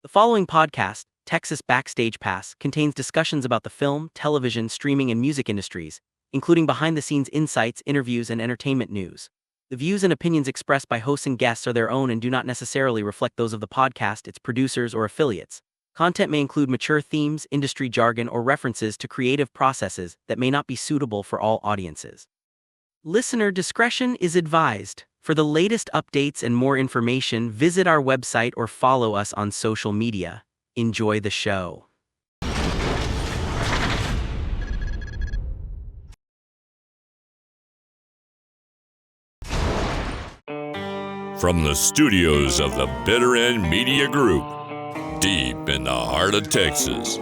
The following podcast, Texas Backstage Pass, contains discussions about the film, television, streaming, and music industries, including behind-the-scenes insights, interviews, and entertainment news. The views and opinions expressed by hosts and guests are their own and do not necessarily reflect those of the podcast, its producers, or affiliates. Content may include mature themes, industry jargon, or references to creative processes that may not be suitable for all audiences. Listener discretion is advised. For the latest updates and more information, visit our website or follow us on social media. Enjoy the show. From the studios of the Bitter End Media Group, deep in the heart of Texas,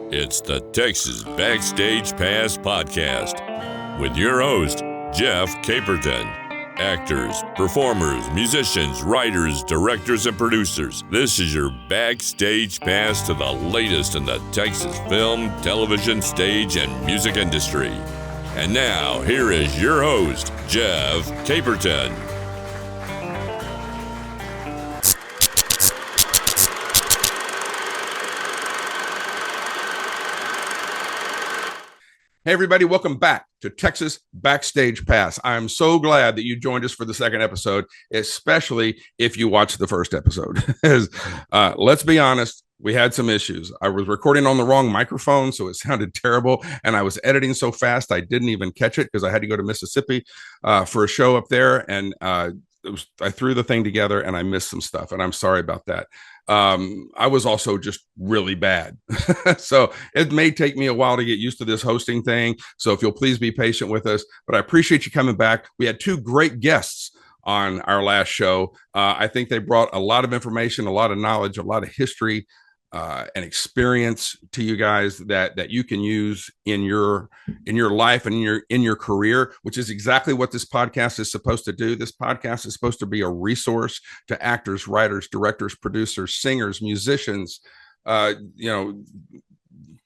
it's the Texas Backstage Pass Podcast with your host, Jeff Caperton. Actors, performers, musicians, writers, directors, and producers. This is your backstage pass to the latest in the Texas film, television, stage, and music industry. And now, here is your host, Jeff Caperton. Hey, everybody, welcome back to Texas Backstage Pass. I'm so glad that you joined us for the second episode, especially if you watched the first episode. Let's be honest, we had some issues. I was recording on the wrong microphone, so it sounded terrible, and I was editing so fast I didn't even catch it because I had to go to Mississippi for a show up there, and I threw the thing together and I missed some stuff, and I'm sorry about that. I was also just really bad. So it may take me a while to get used to this hosting thing. So if you'll please be patient with us, but I appreciate you coming back. We had two great guests on our last show. I think they brought a lot of information, a lot of knowledge, a lot of history, and experience to you guys that you can use in your life and in your career, which is exactly what this podcast is supposed to do. This podcast is supposed to be a resource to actors, writers, directors, producers, singers, musicians,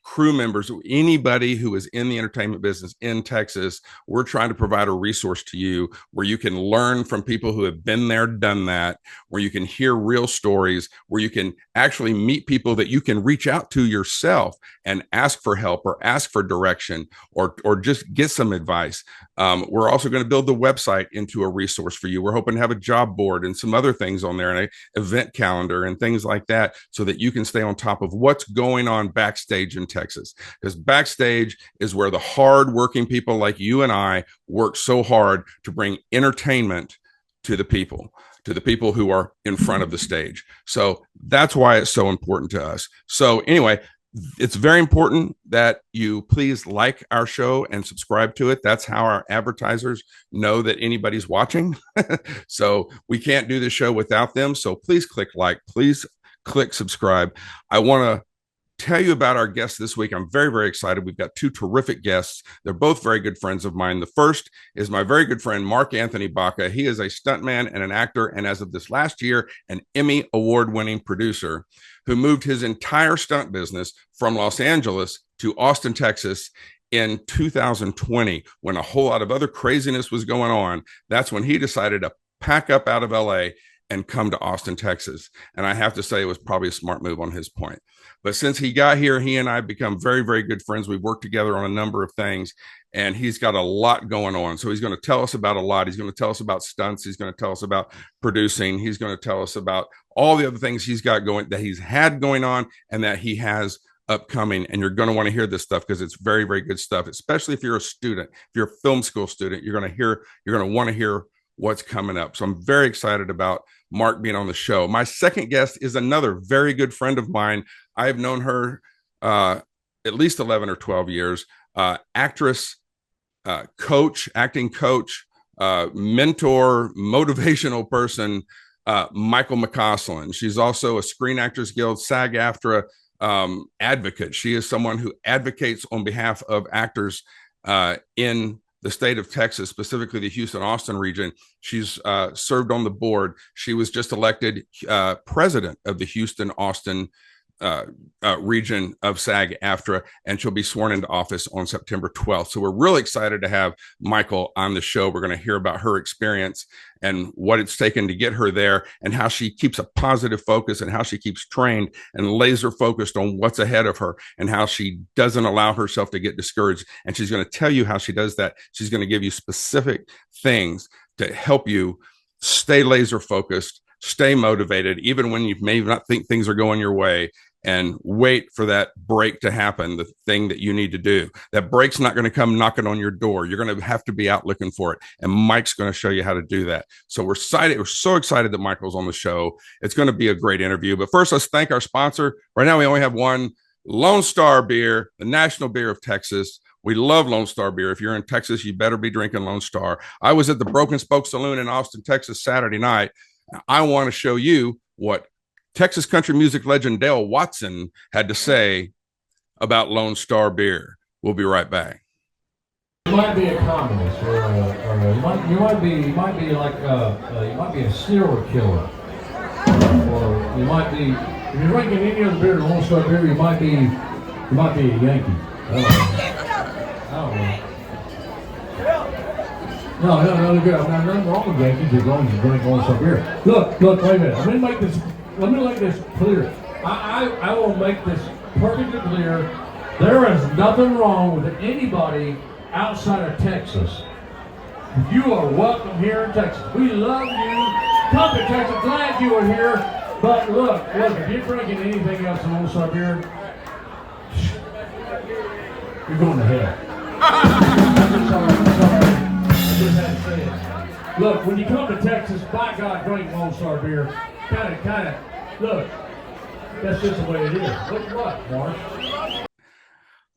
crew members, anybody who is in the entertainment business in Texas. We're trying to provide a resource to you where you can learn from people who have been there, done that, where you can hear real stories, where you can actually meet people that you can reach out to yourself and ask for help or ask for direction or just get some advice. We're also going to build the website into a resource for you. We're hoping to have a job board and some other things on there and an event calendar and things like that so that you can stay on top of what's going on backstage in Texas, because backstage is where the hard-working people like you and I work so hard to bring entertainment to the people who are in front of the stage. So that's why it's so important to us. So anyway, it's very important that you please like our show and subscribe to it. That's how our advertisers know that anybody's watching. So we can't do the show without them. So please click like, please click subscribe. I want to tell you about our guests this week. I'm very, very excited. We've got two terrific guests. They're both very good friends of mine. The first is my very good friend, Mark Anthony Baca. He is a stuntman and an actor, and as of this last year, an Emmy award-winning producer who moved his entire stunt business from Los Angeles to Austin, Texas in 2020, when a whole lot of other craziness was going on. That's when he decided to pack up out of LA and come to Austin, Texas. And I have to say it was probably a smart move on his point. But since he got here, he and I have become very, very good friends. We've worked together on a number of things, and he's got a lot going on. So he's going to tell us about a lot. He's going to tell us about stunts. He's going to tell us about producing. He's going to tell us about all the other things he's got going, that he's had going on and that he has upcoming. And you're going to want to hear this stuff because it's very, very good stuff, especially if you're a student. If you're a film school student, you're going to want to hear what's coming up. So I'm very excited about Mark being on the show. My second guest is another very good friend of mine. I've known her at least 11 or 12 years. Actress, coach, acting coach, mentor, motivational person, Michael McCausland. She's also a Screen Actors Guild, SAG-Aftra advocate. She is someone who advocates on behalf of actors in the state of Texas, specifically the Houston-Austin region. She's served on the board. She was just elected president of the Houston-Austin uh, region of SAG-Aftra, and she'll be sworn into office on September 12th. So we're really excited to have Michael on the show. We're going to hear about her experience and what it's taken to get her there, and how she keeps a positive focus, and how she keeps trained and laser focused on what's ahead of her, and how she doesn't allow herself to get discouraged. And she's going to tell you how she does that. She's going to give you specific things to help you stay laser focused, stay motivated, even when you may not think things are going your way, and wait for that break to happen, the thing that you need to do. That break's not going to come knocking on your door. You're going to have to be out looking for it. And Mike's going to show you how to do that. So we're excited. We're so excited that Michael's on the show. It's going to be a great interview. But first, let's thank our sponsor. Right now, we only have one: Lone Star Beer, the national beer of Texas. We love Lone Star beer. If you're in Texas, you better be drinking Lone Star. I was at the Broken Spoke Saloon in Austin, Texas, Saturday night. I want to show you what Texas country music legend Dale Watson had to say about Lone Star beer. We'll be right back. You might be a communist, or you might be like you might be a serial killer, or you might be, if you're drinking any other beer than Lone Star beer, you might be a Yankee. I don't know. No, good. I'm not nothing wrong with Yankees as long as you drink Lone Star beer. Look, wait a minute. Let me make this clear. I will make this perfectly clear. There is nothing wrong with anybody outside of Texas. You are welcome here in Texas. We love you. Come to Texas. Glad you are here. But look, if you're drinking anything else than Lone Star beer, you're going to hell. I'm sorry. I just had to say it. Look, when you come to Texas, by God, drink Lone Star beer. Kind of, look, that's just the way it is. What, Mark?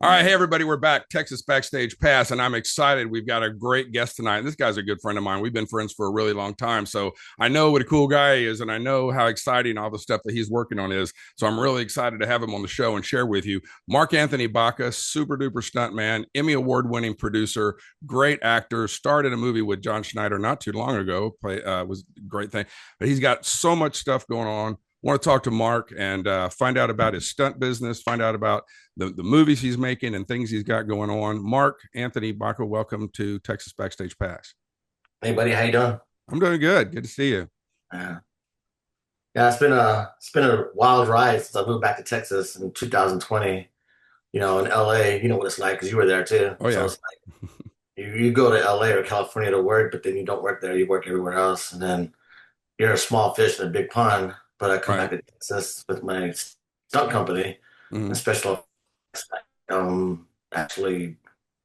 All right, hey everybody, we're back. Texas Backstage Pass, and I'm excited. We've got a great guest tonight. This guy's a good friend of mine. We've been friends for a really long time, so I know what a cool guy he is, and I know how exciting all the stuff that he's working on is. So I'm really excited to have him on the show and share with you. Mark Anthony Baca, super duper stuntman, Emmy award-winning producer, great actor. Started a movie with John Schneider not too long ago. Was a great thing, but he's got so much stuff going on. Want to talk to Mark and find out about his stunt business, find out about the movies he's making and things he's got going on. Mark Anthony Baca, welcome to Texas Backstage Pass. Hey, buddy, how you doing? I'm doing good. Good to see you. Yeah, it's been a wild ride since I moved back to Texas in 2020. In LA, you know what it's like because you were there too. Oh yeah. So it's like you go to LA or California to work, but then you don't work there. You work everywhere else, and then you're a small fish in a big pond. But I come back to Texas with my stunt company, and special actually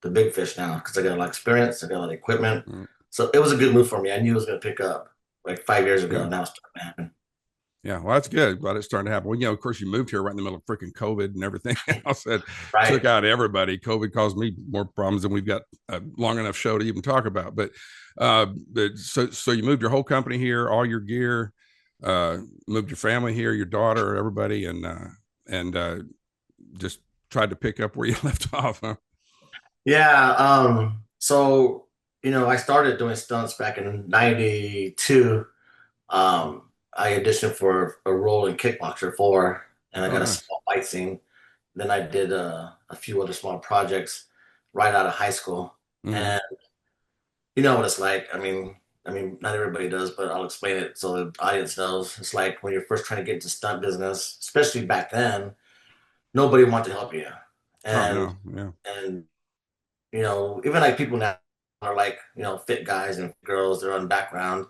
the big fish now because I got a lot of experience, I got a lot of equipment. So it was a good move for me. I knew it was going to pick up like 5 years ago. Now it's starting to happen. Yeah, well, that's good. Glad it's starting to happen. Well, of course, you moved here right in the middle of freaking COVID and everything else that took out everybody. COVID caused me more problems than we've got a long enough show to even talk about. But so you moved your whole company here, all your gear. Moved your family here, your daughter, everybody, and just tried to pick up where you left off, huh? Yeah. So, I started doing stunts back in 92. I auditioned for a role in Kickboxer 4, and I got a small fight scene. Then I did a few other small projects right out of high school. And you know what it's like. I mean, not everybody does, but I'll explain it so the audience knows. It's like when you're first trying to get into stunt business, especially back then, nobody wanted to help you. And, and even like people now are like, fit guys and girls, they're on background,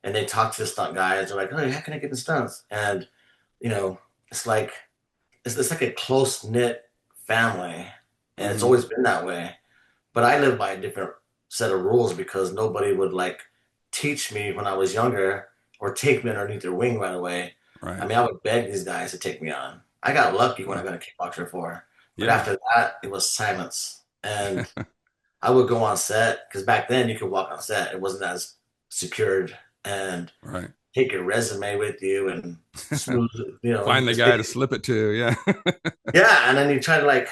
and they talk to the stunt guys. They're like, oh, how can I get in stunts? And, it's like a close-knit family, and it's always been that way. But I live by a different set of rules because nobody would teach me when I was younger or take me underneath their wing right away. Right. I mean, I would beg these guys to take me on. I got lucky when I got a Kickboxer 4. But after that, it was silence. And I would go on set because back then you could walk on set. It wasn't as secured. And take your resume with you and smooth, find the guy to slip it to. Yeah. Yeah. And then you try to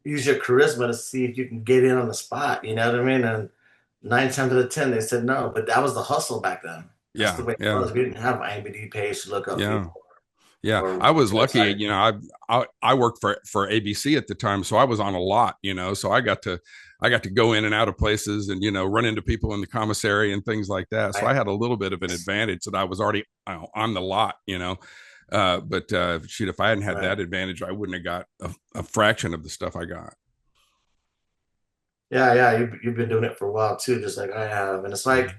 use your charisma to see if you can get in on the spot. You know what I mean? And 9 times out of 10, they said no, but that was the hustle back then. That's the way it was. We didn't have an IMDb page to look up people. Yeah, or I was lucky. website. I worked for ABC at the time, so I was on a lot. So I got to go in and out of places, and run into people in the commissary and things like that. So Right. I had a little bit of an advantage that I was already on the lot. But shoot, if I hadn't had Right. that advantage, I wouldn't have got a fraction of the stuff I got. Yeah, yeah, you've been doing it for a while too, just like I have, and it's like,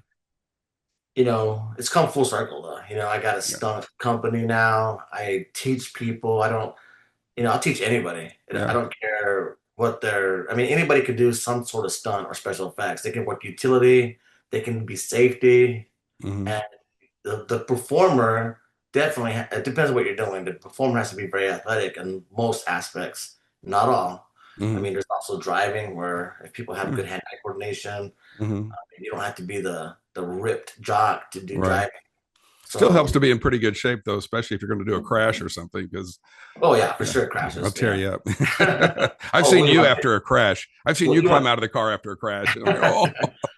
it's come full circle though. I got a Yeah, stunt company now. I teach people. I don't, I'll teach anybody. I yeah, don't care what they're. I mean, anybody could do some sort of stunt or special effects. They can work utility. They can be safety, hmm, and the performer definitely. It depends on what you're doing. The performer has to be very athletic in most aspects, not all. I hmm, mean, there's also driving where if people have yeah, good hand-eye coordination, hmm, you don't have to be the ripped jock to do right. driving. Still helps So, to be in pretty good shape though, especially if you're going to do a crash or something, because oh yeah, for yeah, sure I'll crashes. tear Yeah. you up. I've Oh, seen what do you you want? after a crash. I've seen What you do you climb want? out of the car after a crash. And I'm like, oh.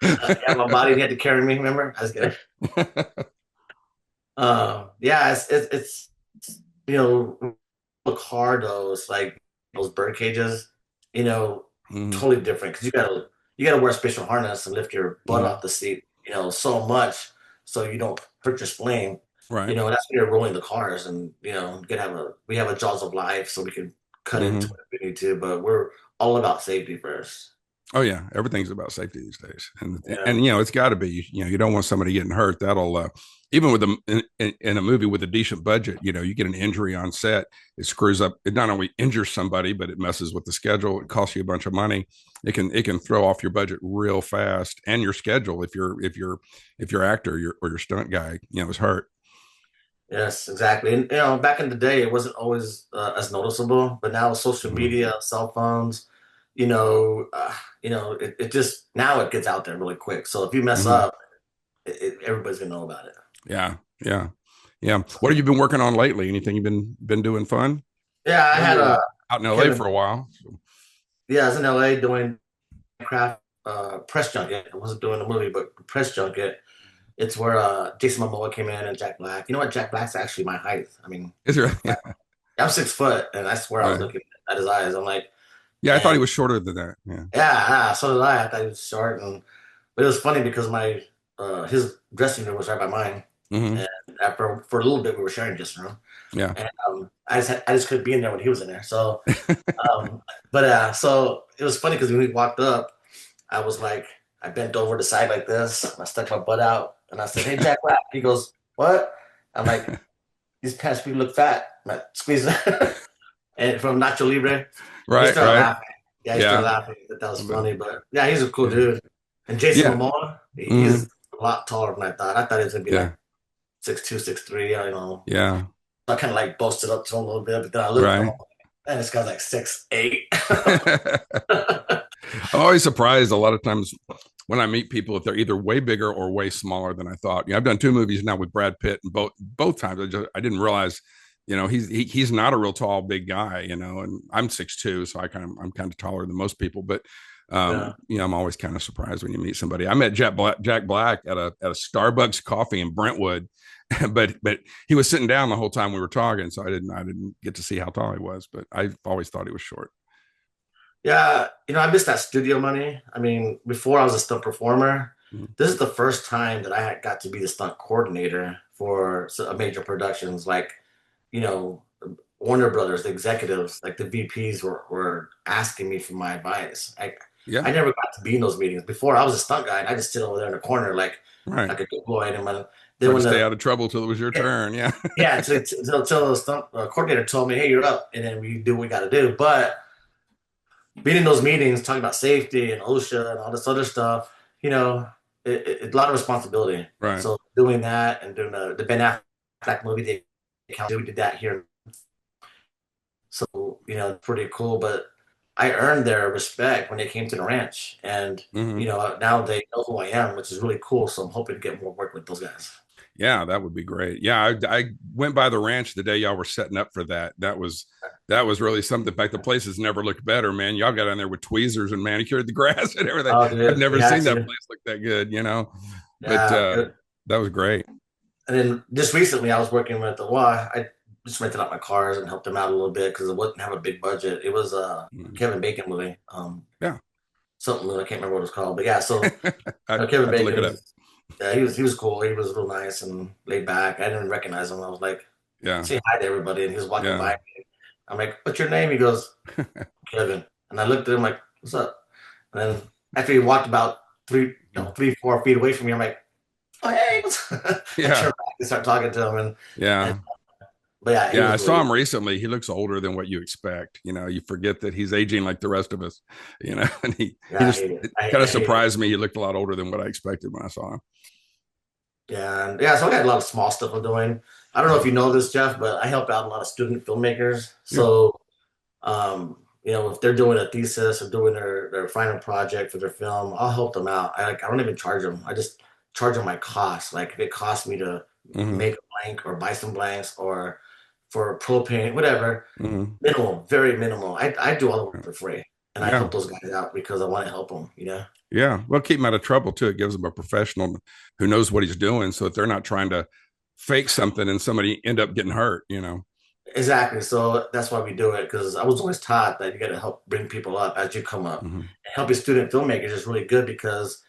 Yeah, my body had to carry me. Remember? I was kidding. Yeah, it's look hard though. It's like those bird cages, you know, Mhm, totally different because you gotta wear a special harness and lift your butt mhm. off the seat, so much so you don't hurt your spleen. Right. That's when you're rolling the cars, and you could we have a jaws of life, so we can cut into Mhm. it if we need to, but we're all about safety first. Oh yeah, everything's about safety these days, and Yeah. it's got to be. You don't want somebody getting hurt. That'll even with in a movie with a decent budget, you get an injury on set, it screws up. It not only injures somebody, but it messes with the schedule. It costs you a bunch of money. It can throw off your budget real fast and your schedule if your actor or your stunt guy is hurt. Yes, exactly. And back in the day, it wasn't always as noticeable, but now with social Mhm. media, cell phones, it just now it gets out there really quick. So if you mess Mhm. up, everybody's gonna know about it. Yeah, yeah, yeah. What have you been working on lately? Anything you've been doing fun? Yeah, I I know had you were a out in LA Kevin. for a while. So. Yeah, I was in LA doing craft press junket. I wasn't doing a movie, but press junket. It's where Jason Momoa came in and Jack Black. You know what? Jack Black's actually my height. I mean, Is there? Yeah, I'm 6 foot, and I swear I was right. looking at his eyes. I'm like, Yeah, I thought he and was shorter than that. Yeah. yeah, so did I. I thought he was short, but it was funny because my his dressing room was right by mine, Hmm. and after for a little bit we were sharing dressing room, Yeah. and I just couldn't be in there when he was in there. So, but so it was funny because when we walked up, I was like, I bent over the side like this, and I stuck my butt out, and I said, "Hey, Jack Black." He goes, "What?" I'm like, "These pants people look fat." I'm like, squeeze and from Nacho Libre. He Right. started Right. laughing. Yeah, he started Yeah. laughing. That was But funny. But yeah, he's a cool yeah. dude. And Jason Yeah. Momoa, Hmm. he's a lot taller than I thought. I thought he was gonna be like Yeah. 6'2", 6'3", you know. Yeah. I kind of like boasted up to him a little bit, but then I looked at him, Right. man, this guy's like 6'8". I'm always surprised a lot of times when I meet people if they're either way bigger or way smaller than I thought. I've done two movies now with Brad Pitt, and both times I didn't realize, he's not a real tall big guy, and I'm 6'2", so I'm kind of taller than most people, but Yeah. I'm always kind of surprised when you meet somebody. I met Jack Black at a Starbucks coffee in Brentwood, but he was sitting down the whole time we were talking, so I didn't get to see how tall he was, but I've always thought he was short. Yeah, I missed that studio money. I mean, before I was a stunt performer, Mhm. this is the first time that I had got to be the stunt coordinator for major productions. Like, you know, Warner Brothers, the executives, like the VPs were asking me for my advice. I Yeah, never got to be in those meetings. Before I was a stunt guy, and I just sit over there in the corner right. like a good boy. And then Try to when stay out of trouble till it was your yeah, turn. Yeah. yeah, till the stunt coordinator told me, "Hey, you're up," and then we do what we got to do. But being in those meetings, talking about safety and OSHA and all this other stuff, it's a lot of responsibility. Right. So doing that and doing the Ben Affleck movie, we did that here. So, pretty cool. But I earned their respect when they came to the ranch. And, Hmm. now they know who I am, which is really cool. So I'm hoping to get more work with those guys. Yeah, that would be great. Yeah, I went by the ranch the day y'all were setting up for that. That was really something. In fact, the place has never looked better, man. Y'all got in there with tweezers and manicured the grass and everything. Oh, I've dude, we never had seen that to. place look that good. But Yeah. that was great. And then just recently, I was working with the well, I just rented out my cars and helped them out a little bit because it wouldn't have a big budget. It was a Mm. Kevin Bacon movie. Yeah. Something I can't remember what it was called, but yeah. So I'd Kevin have to look Bacon it up. was, yeah, he was cool. He was real nice and laid back. I didn't recognize him. I was like, Yeah. say hi to everybody, and he was walking Yeah. by me. I'm like, what's your name? He goes, Kevin. And I looked at him like, what's up? And then after he walked about 3-4 feet away from me, I'm like, oh hey. I Yeah. turned back and start talking to him, Yeah. but yeah, he Yeah. I was saw really, him recently. He looks older than what you expect. You forget that he's aging like the rest of us, and he yeah, I just hate it. kind I of hate it. surprised me. He looked a lot older than what I expected when I saw him. Yeah, so I got a lot of small stuff I'm doing. I don't know if you know this, Jeff, but I help out a lot of student filmmakers. Yeah. So, if they're doing a thesis or doing their final project for their film, I'll help them out. I don't even charge them. I just charge them my costs. Like if it costs me to Mm-hmm. make a blank or buy some blanks or for propane, whatever, Mm-hmm. minimal, very minimal. I do all of it for free, and I Yeah. help those guys out because I want to help them. Yeah. Well, keep him out of trouble too. It gives him a professional who knows what he's doing, so that they're not trying to fake something and somebody end up getting hurt. Exactly. So that's why we do it because I was always taught that you got to help bring people up as you come up. Mm-hmm. And helping student filmmakers is really good because,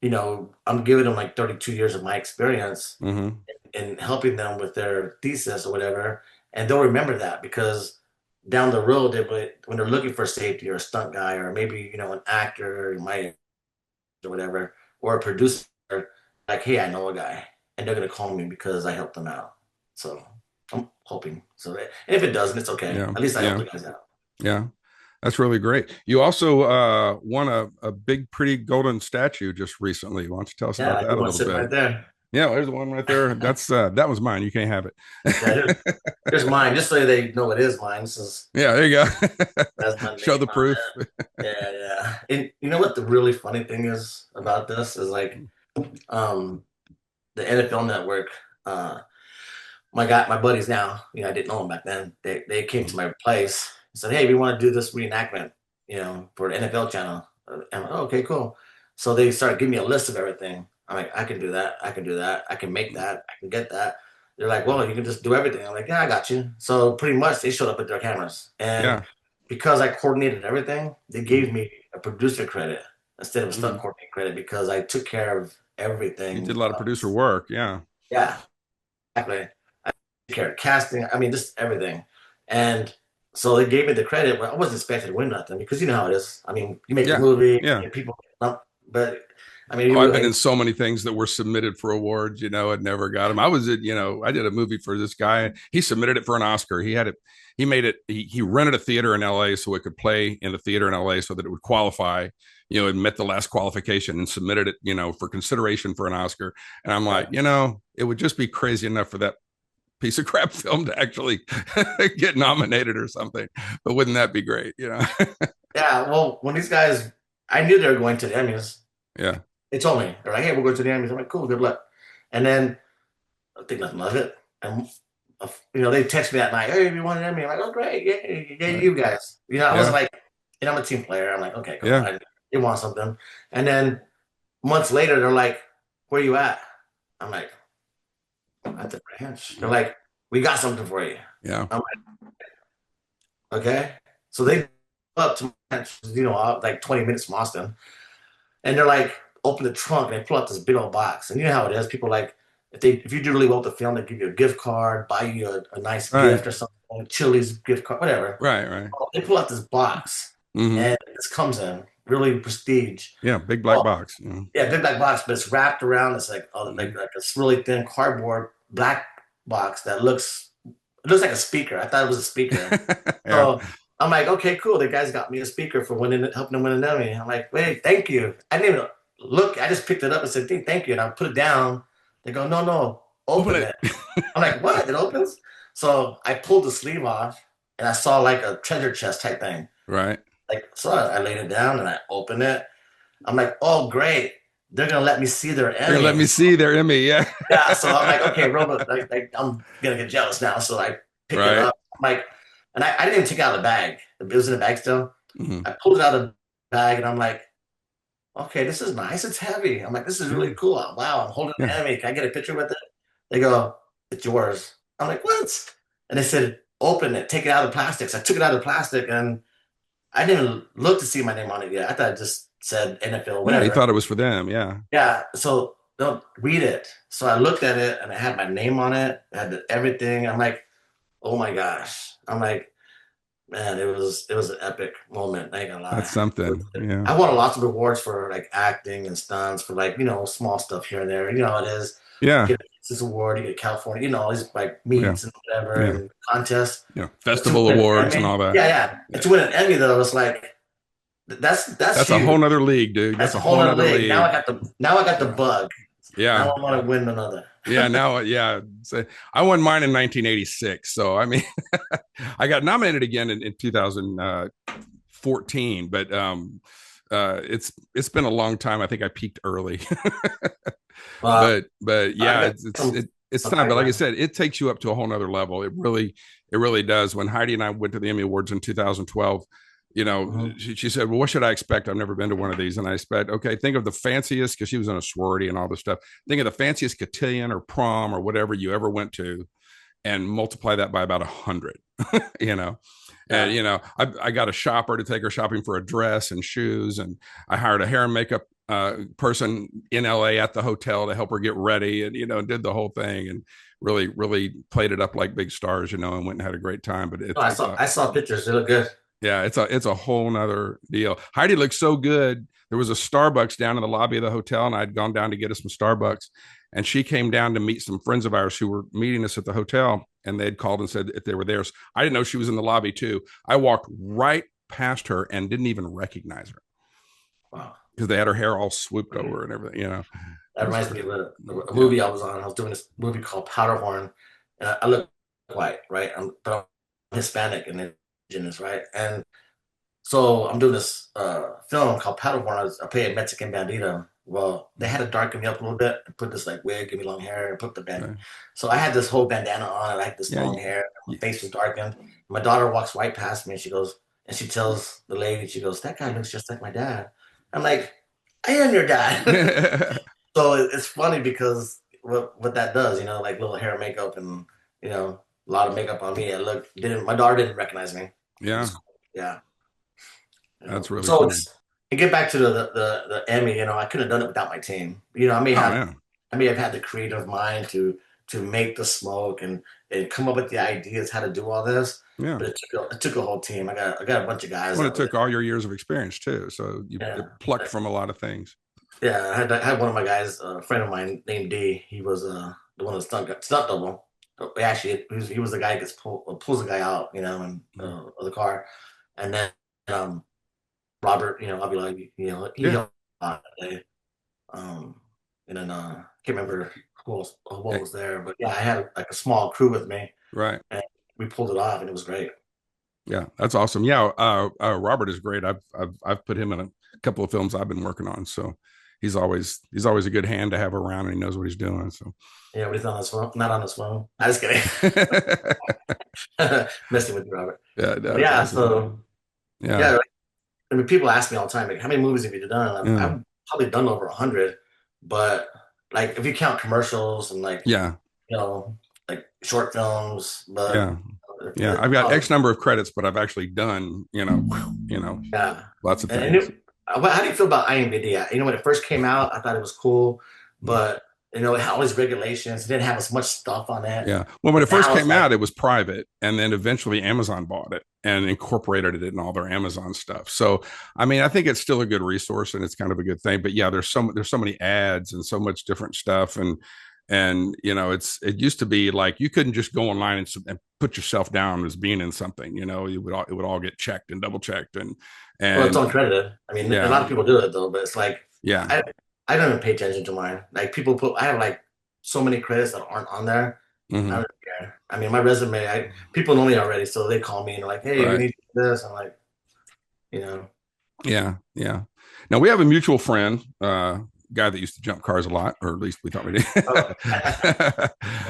I'm giving them like 32 years of my experience Mm-hmm. in helping them with their thesis or whatever. And they'll remember that because down the road, when they're looking for a safety or a stunt guy or maybe, an actor or whatever, or a producer, like, hey, I know a guy. And they're going to call me because I helped them out. So I'm hoping. So and if it doesn't, it's okay. Yeah. At least I Yeah. helped the guys out. Yeah. That's really great. You also won a big, pretty golden statue just recently. Why don't you tell us about Yeah, that a one little sitting bit? right there. Yeah, there's the one right there. That's that was mine. You can't have Yeah, it. here's mine, just so they know it is mine. This is Yeah, there you go. that's my Show name the on proof. it. Yeah. And you know what the really funny thing is about this is like, the NFL Network. My buddies now. I didn't know them back then. They came to my place and said, "Hey, we want to do this reenactment, for the NFL channel." And I'm like, oh, okay, cool. So they started giving me a list of everything. I'm like, I can do that. I can do that. I can make that. I can get that. They're like, well, you can just do everything. I'm like, yeah, I got you. So pretty much they showed up with their cameras. And Yeah. because I coordinated everything, they gave me a producer credit instead of a stunt Mhm. coordinator credit because I took care of everything. You did a lot of producer work. Yeah. Yeah, exactly. I took care of casting. I mean, just everything. And so they gave me the credit, but I wasn't expected to win nothing because you know how it is. I mean, you make Yeah. a movie, Yeah. and people, but I mean, Oh, I've been in so many things that were submitted for awards, and never got them. I was at, I did a movie for this guy. He submitted it for an Oscar. He had it, he made it, he rented a theater in LA so it could play in the theater in LA so that it would qualify, it met the last qualification and submitted it, for consideration for an Oscar. And I'm like, it would just be crazy enough for that piece of crap film to actually get nominated or something. But wouldn't that be great? Yeah. Well, when these guys, I knew they were going to the Emmys. Yeah. They told me, they're like, hey, we're going to the Emmys. I'm like, cool, good luck. And then I think nothing of it. And, they text me that night, hey, you won an Emmy. I'm like, oh, great. Yeah, Right. you guys. I was Yeah. like, I'm a team player. I'm like, okay, cool. Yeah. They want something. And then months later, they're like, where you at? I'm like, I'm at the ranch. They're like, we got something for you. Yeah. I'm like, okay. So they up to my ranch, like 20 minutes from Austin. And they're like, open the trunk and they pull out this big old box. And you know how it is. People like, if you do really well with the film, they give you a gift card, buy you a nice gift or something, Chili's gift card, whatever. Right. They pull out this box and this comes in really prestige. Yeah, big black box. Yeah, big black box, but it's wrapped around. It's like like a really thin cardboard black box that looks like a speaker. I thought it was a speaker. Yeah. So I'm like, okay, cool. The guys got me a speaker for helping them win an Emmy. I'm like, wait, thank you. I didn't even look. I just picked it up and said, thank you. And I put it down. They go, no, open it. I'm like, what? It opens? So I pulled the sleeve off and I saw like a treasure chest type thing. Right. So I laid it down and I opened it. I'm like, oh, great. They're going to let me see their Emmy. They're gonna let me see their Emmy. Yeah. Yeah. So I'm like, okay, Robert, I'm going to get jealous now. So I picked it up. I'm like, and I didn't even take it out of the bag. It was in the bag still. I pulled it out of the bag and I'm like, okay, this is nice. It's heavy. I'm like, this is really cool. Wow, I'm holding an Emmy. Can I get a picture with it? They go, it's yours. I'm like, what? and they said, open it, take it out of the plastic. So I took it out of the plastic, and I didn't look to see my name on it yet. I thought it just said NFL, Yeah, he whatever. thought it was for them. Yeah. Yeah, so don't read it. So I looked at it, and it had my name on it. It had everything. I'm like, oh my gosh. I'm like, man, it was an epic moment. I ain't gonna lie. That's something. Yeah. I won lots of awards for like acting and stunts for like, small stuff here and there. You know how it is. Yeah. You get this award, you get California, all these like meets and whatever and contests. Yeah. Festival awards and all that. Yeah. And to win an Emmy though, it's like that's a whole nother league, dude. That's a whole nother league. Now I got the bug. Yeah. Now I want to win another. So I won mine in 1986. So I mean, I got nominated again in 2014, but it's been a long time. I think I peaked early. But yeah, it's time. But like I said, it takes you up to a whole nother level. It really does. When Heidi and I went to the Emmy Awards in 2012, she said, well, what should I expect? I've never been to one of these. And I expect, okay, think of the fanciest, because she was in a sorority and all this stuff. Think of the fanciest cotillion or prom or whatever you ever went to, and multiply that by about 100, And, I got a shopper to take her shopping for a dress and shoes. And I hired a hair and makeup person in LA at the hotel to help her get ready, and, did the whole thing, and really, really played it up like big stars, and went and had a great time. But I saw pictures. They look good. Yeah, it's a whole nother deal. Heidi looked so good. There was a Starbucks down in the lobby of the hotel, and I'd gone down to get us some Starbucks. And she came down to meet some friends of ours who were meeting us at the hotel, and they'd called and said if they were there. So I didn't know she was in the lobby too. I walked right past her and didn't even recognize her. Wow. Because they had her hair all swooped over and everything, That reminds me of a movie I was on. I was doing this movie called Powderhorn, and I look white, right? But I'm Hispanic and indigenous, right? And so I'm doing this film called Powderhorn. I play a Mexican bandito. Well, they had to darken me up a little bit and put this like wig, give me long hair, and put the bandana. Right. So I had this whole bandana on. I had this long hair. My face was darkened. My daughter walks right past me, and she goes, and she tells the lady, she goes, "That guy looks just like my dad." I'm like, "I am your dad." So it's funny because what that does, like little hair, makeup, and a lot of makeup on me. My daughter didn't recognize me. Yeah, yeah. That's really so. Funny. To get back to the Emmy, I couldn't have done it without my team. I may have had the creative mind to make the smoke and come up with the ideas how to do all this. Yeah, but it took a whole team. I got a bunch of guys. Well, it took all your years of experience too, so you plucked from a lot of things. Yeah, I had one of my guys, a friend of mine named D. He was the one of the stunt double. Actually, he was the guy that pulls the guy out, of the car, and then Robert, I'll be like, he helped that day. And then I can't remember who was there, but yeah, I had like a small crew with me, right? And we pulled it off, and it was great. Yeah, that's awesome. Yeah, Robert is great. I've put him in a couple of films I've been working on, so he's always a good hand to have around, and he knows what he's doing. So yeah, but he's on his phone, not on his phone. I'm just kidding. Messing with you, Robert. Yeah, awesome. So yeah. I mean, people ask me all the time, like, how many movies have you done? I've probably done over 100, but like if you count commercials and like like short films, but I've got X number of credits, but I've actually done lots of things. How do you feel about IMDb? When it first came out, I thought it was cool, but it had all these regulations. It didn't have as much stuff on it. Yeah. Well, when it first came out, it was private, and then eventually Amazon bought it and incorporated it in all their Amazon stuff. So, I mean, I think it's still a good resource, and it's kind of a good thing. But yeah, there's so many ads and so much different stuff, and it used to be like you couldn't just go online and put yourself down as being in something. It would all get checked and double checked, and well, it's uncredited. I mean, a lot of people do it though, but it's like I don't even pay attention to mine. Like I have like so many credits that aren't on there. Mm-hmm. I don't care. I mean, my resume, people know me already, so they call me and they're like, "Hey, we need this." I'm like, Yeah. Now we have a mutual friend, guy that used to jump cars a lot, or at least we thought we did.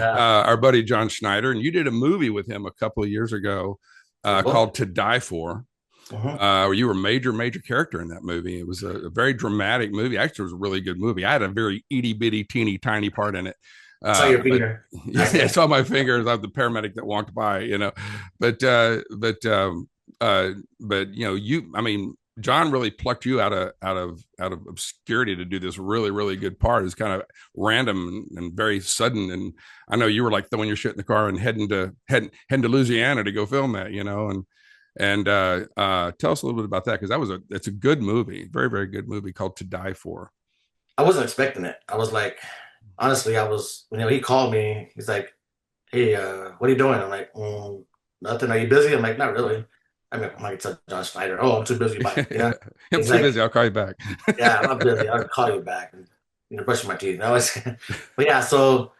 Our buddy John Schneider, and you did a movie with him a couple of years ago called "To Die For." Where you were a major character in that movie. It was a very dramatic movie. Actually, it was a really good movie. I had a very itty bitty teeny tiny part in it, saw your But finger. yeah, I saw my fingers. I'm the paramedic that walked by, but I mean, John really plucked you out of obscurity to do this really, really good part. It's kind of random and very sudden. And I know you were like throwing your shit in the car and heading to Louisiana to go film that, and tell us a little bit about that, because it's a good movie, very, very good movie called To Die For. I wasn't expecting it. I was like, honestly, he called me. He's like, hey, what are you doing? I'm like, nothing. Are you busy? I'm like, not really. I mean, I'm like, to John Schneider. Oh, I'm too busy. Bye. I'm He's too like, busy. I'll call you back. yeah, I'm not busy. I'll call you back. And, brushing my teeth. But yeah, so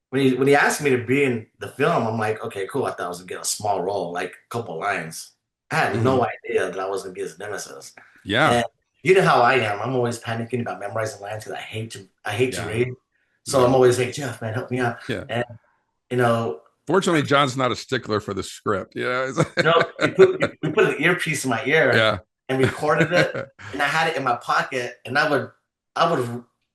when he asked me to be in the film, I'm like, okay, cool. I thought I was gonna get a small role, like a couple lines. I had no idea that I was gonna be his nemesis. Yeah. And you know how I am. I'm always panicking about memorizing lines because I hate to read. So I'm always like, Jeff, man, help me out. Yeah. And fortunately, John's not a stickler for the script. we put an earpiece in my ear and recorded it, and I had it in my pocket, and I would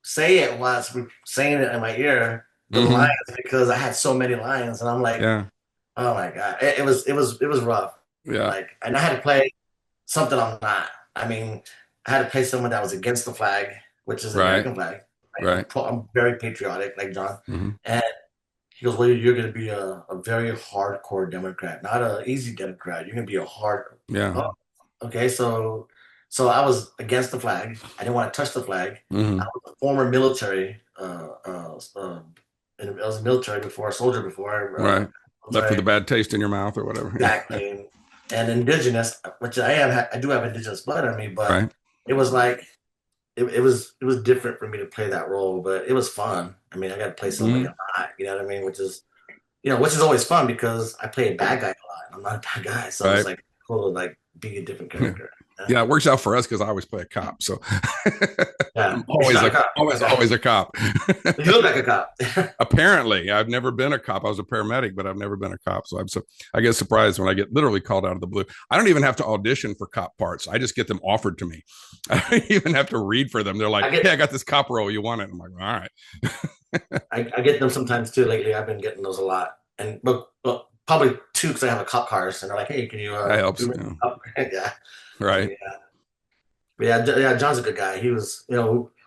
say it while I was saying it in my ear, the lines, because I had so many lines, and I'm like, oh my God, it was rough. Yeah. And I had to play something I'm not. I mean, I had to play someone that was against the flag, which is the American flag. Right. I'm very patriotic, like John. And he goes, well, you're going to be a very hardcore Democrat, not an easy Democrat. You're going to be a hard. Yeah. Oh, okay. So I was against the flag. I didn't want to touch the flag. I was a former military. I was military before, a soldier before. Right. Left with a bad taste in your mouth or whatever. Exactly. And indigenous, which I am. I do have indigenous blood in me, but it was like, it was different for me to play that role, but it was fun. I mean, I got to play somebody I'm not, you know what I mean? Which is always fun because I play a bad guy a lot. I'm not a bad guy, so it's like cool to like be a different character. Yeah, it works out for us because I always play a cop. So I'm always a cop. You look like a cop. Apparently, I've never been a cop. I was a paramedic, but I've never been a cop. So I get surprised when I get literally called out of the blue. I don't even have to audition for cop parts. I just get them offered to me. I don't even have to read for them. They're like, "Hey, I got this cop role. You want it?" I'm like, "All right." I get them sometimes too. Lately, I've been getting those a lot, and but probably two because I have a cop cars, and they're like, "Hey, can you?" That helps. Yeah. Right. Yeah. John's a good guy. He was,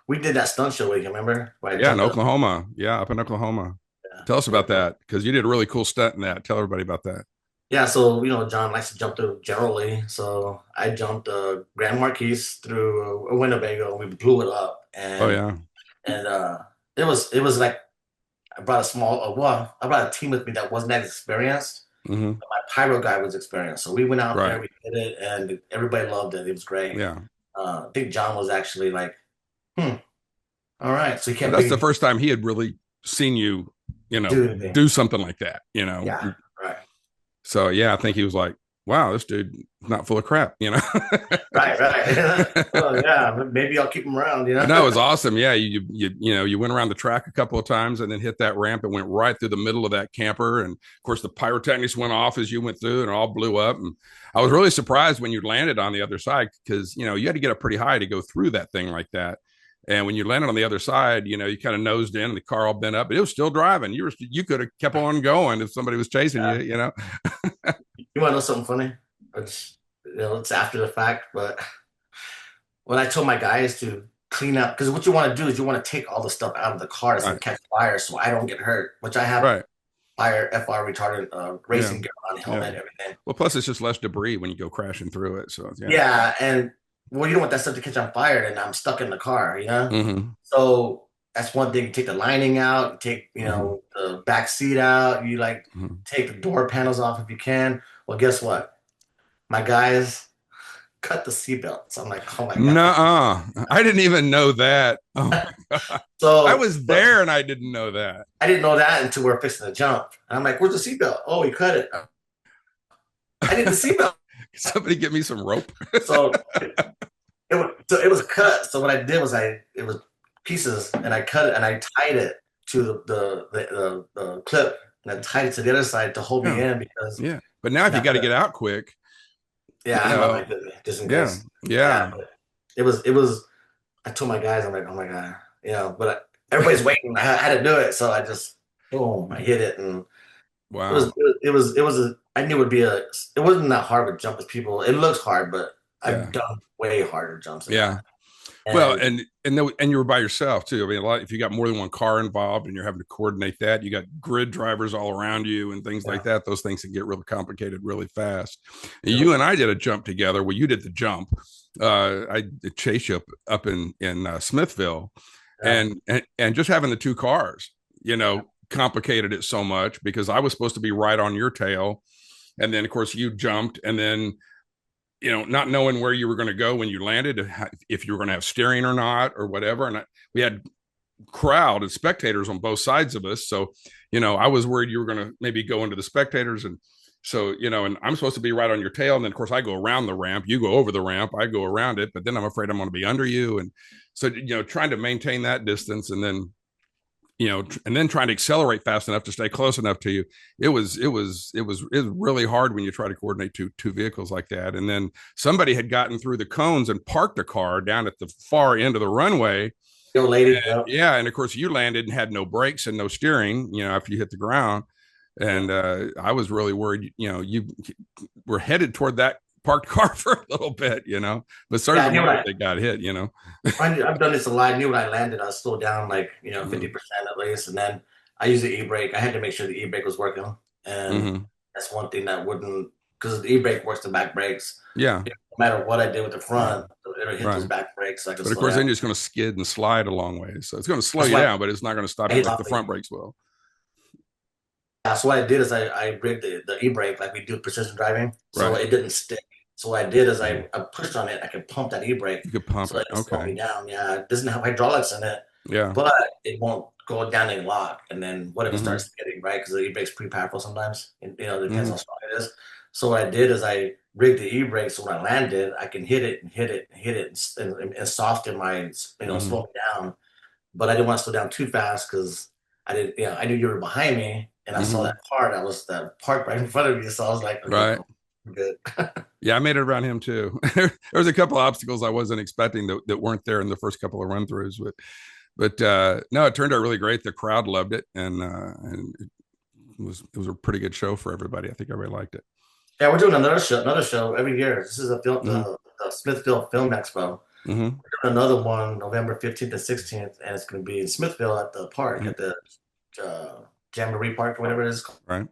we did that stunt show with you, remember? In Oklahoma. Yeah, up in Oklahoma. Yeah. Tell us about that, because you did a really cool stunt in that. Tell everybody about that. Yeah, so John likes to jump through generally. So I jumped Grand Marquis through a Winnebago, and we blew it up. And and it was like I brought I brought a team with me that wasn't that experienced. But my pyro guy was experienced, so we went out there, we did it, and everybody loved it. It was great. Yeah, I think John was actually like, all right. So he kept. That's the first time he had really seen you, do something like that. Yeah, right. So I think he was like, wow, this dude is not full of crap, Right. Oh yeah, maybe I'll keep him around, No, it was awesome. Yeah, you went around the track a couple of times and then hit that ramp and went right through the middle of that camper. And of course, the pyrotechnics went off as you went through, and it all blew up. And I was really surprised when you landed on the other side, because you had to get up pretty high to go through that thing like that. And when you landed on the other side, you kind of nosed in, and the car all bent up, but it was still driving. You could have kept on going if somebody was chasing you. You want to know something funny? It's after the fact, but when I told my guys to clean up, because what you want to do is you want to take all the stuff out of the cars and catch fire, so I don't get hurt. Which I have fire FR retardant racing gear on, helmet, everything. Well, plus it's just less debris when you go crashing through it. So and well, you don't want that stuff to catch on fire, and I'm stuck in the car, So that's one thing. You take the lining out, you take the back seat out, you take the door panels off if you can. Well, guess what? My guys cut the seatbelt. So I'm like, oh my God. Nuh-uh. I didn't even know that. Oh my God. So I was there and I didn't know that. I didn't know that until we're fixing to jump. And I'm like, where's the seatbelt? Oh, he cut it. I need the seatbelt. Somebody get me some rope. So it was cut. So what I did was it was pieces, and I cut it and I tied it to the clip, and I tied it to the other side to hold me in, because But now if you got to get out quick. I just in case. Yeah. It was. I told my guys, I'm like, oh my God, but everybody's waiting. I had to do it, so I just boom, I hit it, and Wow. it was a, I knew it would be a, it wasn't that hard of a jump as people, it looks hard, but I've Yeah. done way harder jumps than Yeah. that. Well, And and you were by yourself too. I mean, a lot if you got more than one car involved and you're having to coordinate that, you got grid drivers all around you and things like yeah, that. Those things can get really complicated really fast. yeah, You and I did a jump together. Well, you did the jump. I did chase you up in Smithville, yeah. and just having the two cars, complicated it so much because I was supposed to be right on your tail, and then of course you jumped, and then not knowing where you were going to go when you landed, if you were going to have steering or not, or whatever. And we had crowd and spectators on both sides of us. So, I was worried you were going to maybe go into the spectators. And so, and I'm supposed to be right on your tail. And then, of course, I go around the ramp, you go over the ramp, I go around it, but then I'm afraid I'm going to be under you. And so, trying to maintain that distance and then and then trying to accelerate fast enough to stay close enough to you. It was really hard when you try to coordinate two vehicles like that. And then somebody had gotten through the cones and parked a car down at the far end of the runway. Yo, lady, Yeah, and of course you landed and had no brakes and no steering, after you hit the ground. And I was really worried, you were headed toward that parked car for a little bit, but certainly they got hit, I've done this a lot. I knew when I landed, I slowed down like 50% at least, and then I used the e-brake. I had to make sure the e-brake was working, and that's one thing that wouldn't, because the e-brake works the back brakes. Yeah. No matter what I did with the front, it would hit those back brakes. So I could but of course, then you're just going to skid and slide a long way, so it's going to slow you down, but it's not going to stop you like the front brakes will. Yeah, so what I did is I rigged the e-brake like we do precision driving, so it didn't stick. So what I did is I pushed on it. I could pump that e-brake. You could pump so it. Okay. Slow me down. Yeah, it doesn't have hydraulics in it. Yeah. But it won't go down and lock. And then what if it starts getting right? Because the e-brake's pretty powerful sometimes. It depends how strong it is. So what I did is I rigged the e-brake so when I landed, I can hit it and hit it and hit it and soften my slow me down. But I didn't want to slow down too fast because I knew you were behind me and I saw that car that was parked right in front of me. So I was like, okay, right. Good. Yeah, I made it around him too. There was a couple of obstacles I wasn't expecting that weren't there in the first couple of run throughs, but no, it turned out really great. The crowd loved it, and it was a pretty good show for everybody. I think everybody liked it. Yeah, we're doing another show every year. This is the Smithville Film Expo. We're doing another one November 15th and 16th, and it's going to be in Smithville at the park at the Jamboree Park, whatever it is. Right.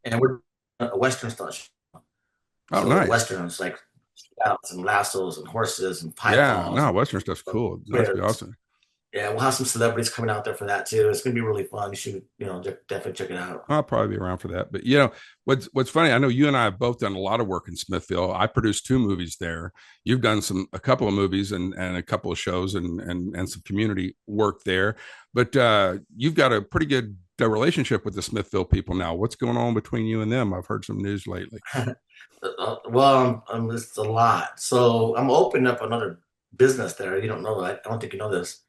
And we're a Western stunt show. Oh, so nice. Westerns like scouts and lassos and horses and pythons. Yeah, no, Western stuff's cool. That's awesome. Yeah, we'll have some celebrities coming out there for that too. It's gonna be really fun. You should, definitely check it out. I'll probably be around for that. But what's funny, I know you and I have both done a lot of work in Smithville. I produced 2 movies there. You've done a couple of movies and a couple of shows and some community work there. But you've got a pretty good relationship with the Smithville people now. What's going on between you and them? I've heard some news lately. Well, it's a lot. So I'm opening up another business there. You don't know that. I don't think you know this.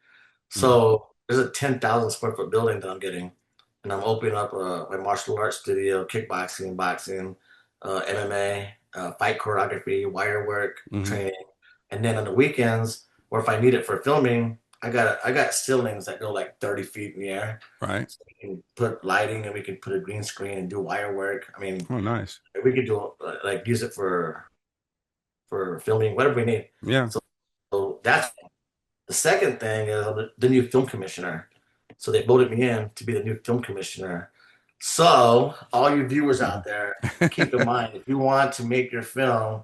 So there's a 10,000 square foot building that I'm getting, and I'm opening up my martial arts studio, kickboxing, boxing, MMA, fight choreography, wire work, training, and then on the weekends, or if I need it for filming, I got ceilings that go like 30 feet in the air. Right. So we can put lighting and we can put a green screen and do wire work. I mean, oh, nice. We could do like use it for filming, whatever we need. Yeah. So that's the second thing is I'm the new film commissioner. So they voted me in to be the new film commissioner. So all you viewers out there, keep in mind, if you want to make your film,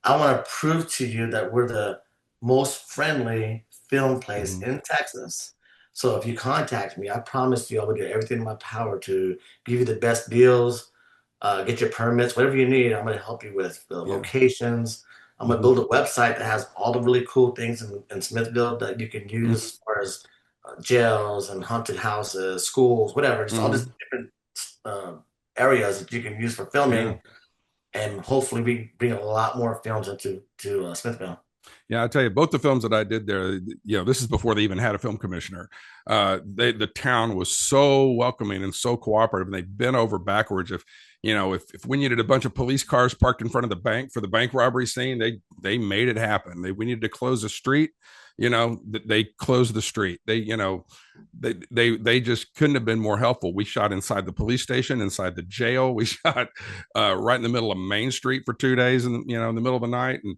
I want to prove to you that we're the most friendly film place in Texas. So if you contact me, I promise you I will do everything in my power to give you the best deals, get your permits, whatever you need. I'm going to help you with the locations. I'm going to build a website that has all the really cool things in Smithville that you can use as far as jails and haunted houses, schools, whatever. Just all these different areas that you can use for filming. And hopefully we bring a lot more films into Smithville. Yeah, I tell you, both the films that I did there, this is before they even had a film commissioner. The town was so welcoming and so cooperative, and they bent over backwards. If we needed a bunch of police cars parked in front of the bank for the bank robbery scene, they made it happen. We needed to close the street. they closed the street. They just couldn't have been more helpful. We shot inside the police station, inside the jail. We shot right in the middle of Main Street for 2 days, in the middle of the night, and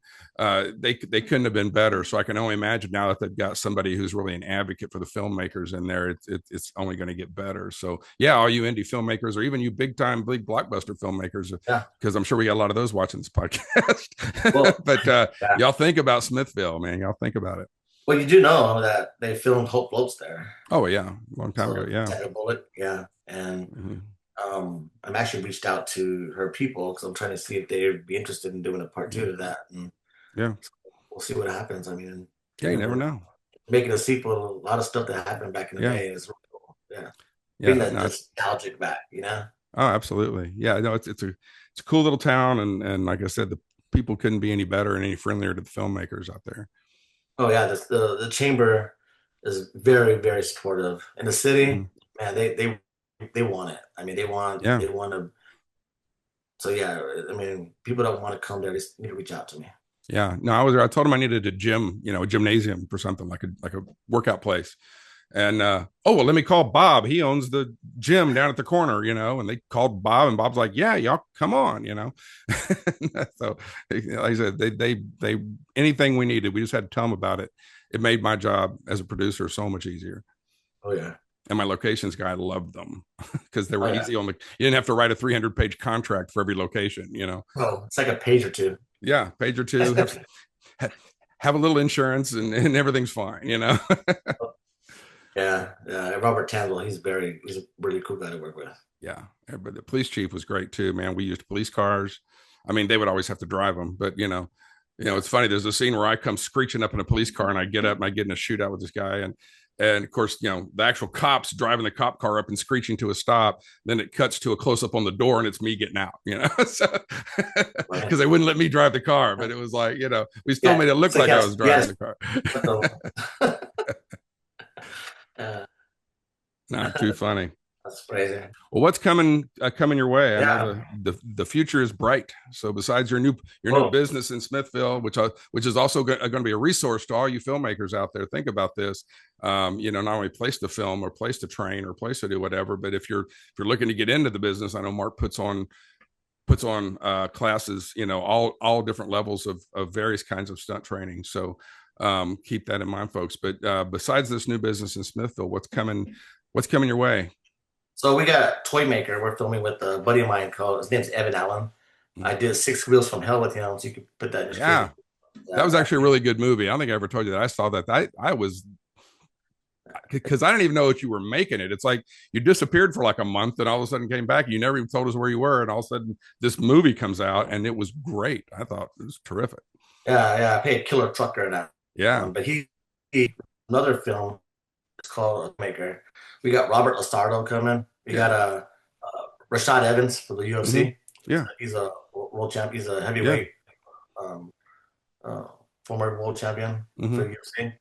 they couldn't have been better. So I can only imagine now that they've got somebody who's really an advocate for the filmmakers in there, it's only going to get better. So yeah, all you indie filmmakers, or even you big blockbuster filmmakers, because I'm sure we got a lot of those watching this podcast. Well, but y'all think about Smithville, man. Y'all think about it. Well, you do know that they filmed Hope Floats there. Oh yeah, long time ago. Yeah, Take a Bullet. Yeah, and I'm actually reached out to her people because I'm trying to see if they'd be interested in doing a part 2 of that. And yeah, we'll see what happens. I mean, yeah, you never know. Making a sequel, a lot of stuff that happened back in the day is really cool. Yeah, bring that nostalgic back. Oh, absolutely. Yeah, no, it's a cool little town, and like I said, the people couldn't be any better and any friendlier to the filmmakers out there. Oh yeah, the chamber is very, very supportive. In the city, man, they want it. I mean, they want to. So yeah, I mean, people don't want to come there. They need to reach out to me. Yeah, no, I told him I needed a gym, a gymnasium for something like a workout place. And let me call Bob. He owns the gym down at the corner, and they called Bob, and Bob's like, yeah, y'all come on, So like I said, they anything we needed, we just had to tell them about it. It made my job as a producer so much easier. Oh yeah. And my locations guy loved them because they were easy. You didn't have to write a 300-page contract for every location, Oh, it's like a page or two. Yeah, page or two. Have a little insurance and everything's fine, Yeah, Robert Tandwell, he's a really cool guy to work with. Yeah, but the police chief was great too, man. We used police cars. I mean, they would always have to drive them, but it's funny. There's a scene where I come screeching up in a police car, and I get up and I get in a shootout with this guy, and of course, the actual cops driving the cop car up and screeching to a stop. Then it cuts to a close up on the door, and it's me getting out, because they wouldn't let me drive the car. But it was like, we still made it look like I was driving the car. Not too funny. That's crazy. Well, what's coming your way? I know the future is bright. So besides your new business in Smithville, which is also going to be a resource to all you filmmakers out there, think about this. Not only place to film or place to train or place to do whatever, but if you're looking to get into the business, I know Mark puts on classes, all different levels of various kinds of stunt training. So keep that in mind, folks. But besides this new business in Smithville, what's coming your way? So we got Toy Maker. We're filming with a buddy of mine his name's Evan Allen. I did 6 Wheels from Hell with him, so you could put that in. Yeah, that was actually a really good movie. I don't think I ever told you that. I saw that. I was, because I didn't even know what you were making it. It's like you disappeared for like a month and all of a sudden came back. You never even told us where you were, and all of a sudden this movie comes out, and it was great. I thought it was terrific. Yeah, I paid Killer Trucker now. Yeah, but he another film. It's called Maker. We got Robert Lasardo coming. We got Rashad Evans for the UFC. Yeah, he's a world champ. He's a heavyweight, former world champion for the UFC.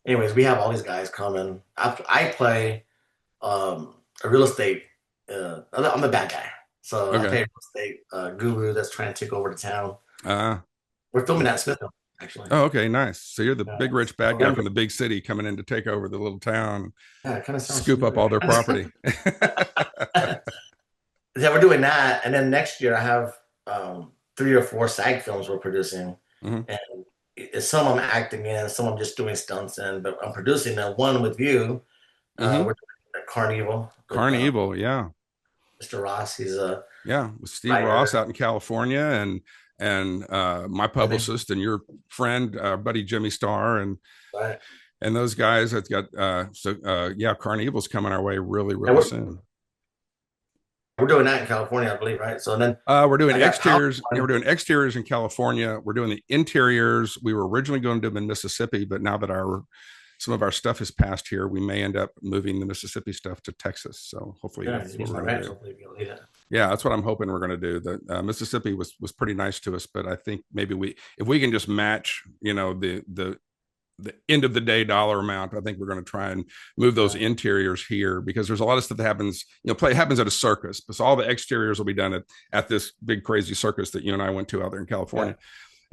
Anyways, we have all these guys coming. I play a real estate. I'm the bad guy, so I play a real estate guru that's trying to take over the town. We're filming that in Smithville, actually. Oh, okay, nice. So you're the big rich bad guy from the big city coming in to take over the little town. Yeah, it kind of scoop up all their property. Yeah, we're doing that, and then next year I have 3 or 4 SAG films we're producing, and some I'm acting in, some I'm just doing stunts in, but I'm producing one with you. We're doing Carnival. Carnival, yeah. Mr. Ross, he's with Steve Ross out in California, and my publicist and your friend, buddy Jimmy Starr, and those guys. That's got Carnival's coming our way really soon. We're doing that in California, I believe, right? So then we're doing exteriors. We're doing exteriors in California. We're doing the interiors. We were originally going to do them in Mississippi, but now that some of our stuff has passed here, we may end up moving the Mississippi stuff to Texas. So hopefully that's what we're going to do. Yeah, that's what I'm hoping we're going to do. The Mississippi was pretty nice to us, but I think maybe if we can just match, the end of the day dollar amount, I think we're going to try and move those interiors here, because there's a lot of stuff that happens, happens at a circus. So all the exteriors will be done at this big crazy circus that you and I went to out there in California.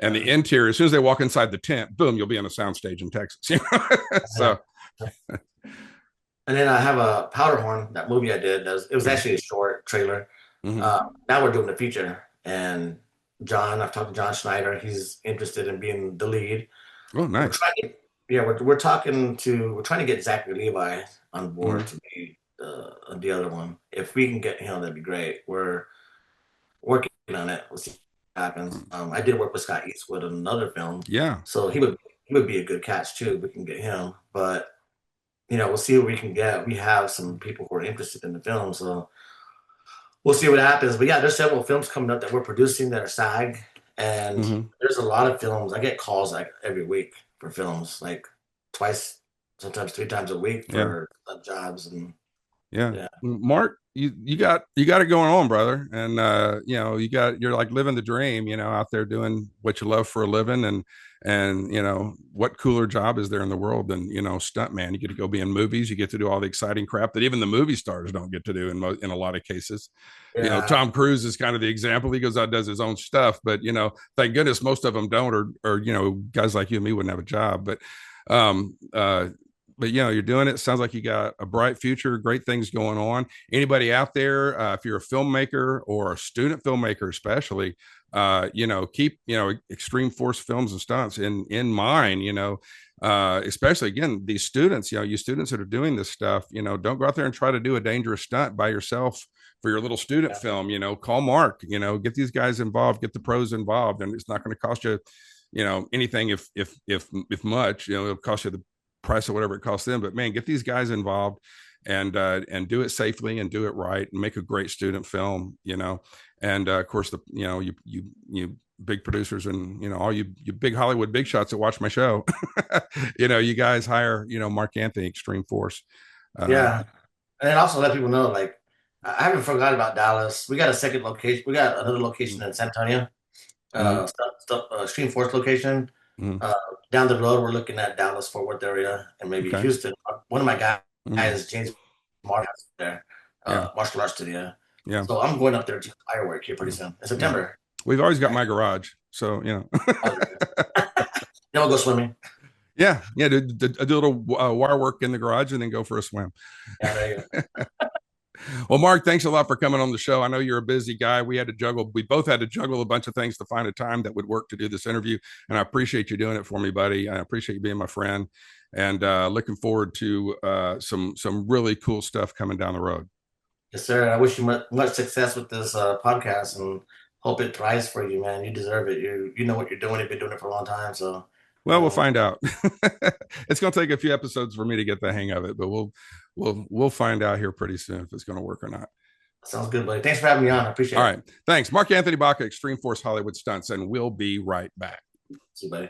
And the interior, as soon as they walk inside the tent, boom, you'll be on a soundstage in Texas. So, and then I have a Powder Horn, that movie I did. It was actually a short trailer. Now we're doing the feature, and I've talked to John Schneider. He's interested in being the lead. Oh, nice. We're trying to get Zachary Levi on board to be the other one. If we can get him, that'd be great. We're working on it. We'll see what happens. I did work with Scott Eastwood on another film. Yeah. So he would be a good catch too. We can get him, but we'll see what we can get. We have some people who are interested in the film, so we'll see what happens. But yeah, there's several films coming up that we're producing that are SAG, and there's a lot of films. I get calls like every week for films, like twice, sometimes 3 times a week for jobs. And yeah. Mark, you got it going on, brother. And you're like living the dream, out there doing what you love for a living. And what cooler job is there in the world than stuntman? You get to go be in movies, you get to do all the exciting crap that even the movie stars don't get to do in a lot of cases. Tom Cruise is kind of the example. He goes out and does his own stuff, but thank goodness most of them don't, or guys like you and me wouldn't have a job. But you're doing it. Sounds like you got a bright future, great things going on. Anybody out there, if you're a filmmaker or a student filmmaker, especially, keep, Extreme Force Films and Stunts in mind, especially again, these students, you students that are doing this stuff, don't go out there and try to do a dangerous stunt by yourself for your little student film, call Mark, get these guys involved, get the pros involved. And it's not going to cost you, anything if much, it'll cost you the price of whatever it costs them, but man, get these guys involved and do it safely and do it right and make a great student film, and of course you big producers and all you big Hollywood big shots that watch my show, you guys hire Mark Anthony, Extreme Force. And also let people know, like, I haven't forgot about Dallas. We got a second location. We got another location in San Antonio, Extreme Force location. Down the road, we're looking at Dallas, Fort Worth area, and maybe Houston. One of my guys, James Marshall, there, martial arts studio. Yeah. So I'm going up there to firework here pretty soon in September. We've always got my garage, so Then we'll go swimming. Yeah. Do a little wire work in the garage and then go for a swim. Yeah, there you go. Well, Mark, thanks a lot for coming on the show. I know you're a busy guy. We both had to juggle a bunch of things to find a time that would work to do this interview. And I appreciate you doing it for me, buddy. I appreciate you being my friend, and looking forward to some really cool stuff coming down the road. Yes, sir. I wish you much success with this podcast, and hope it thrives for you, man. You deserve it. You know what you're doing. You've been doing it for a long time. So, well, we'll find out. It's going to take a few episodes for me to get the hang of it, but we'll find out here pretty soon if it's going to work or not. Sounds good, buddy. Thanks for having me on. I appreciate it. All right. Thanks. Mark Anthony Baca, Extreme Force Hollywood Stunts, and we'll be right back. See you, buddy.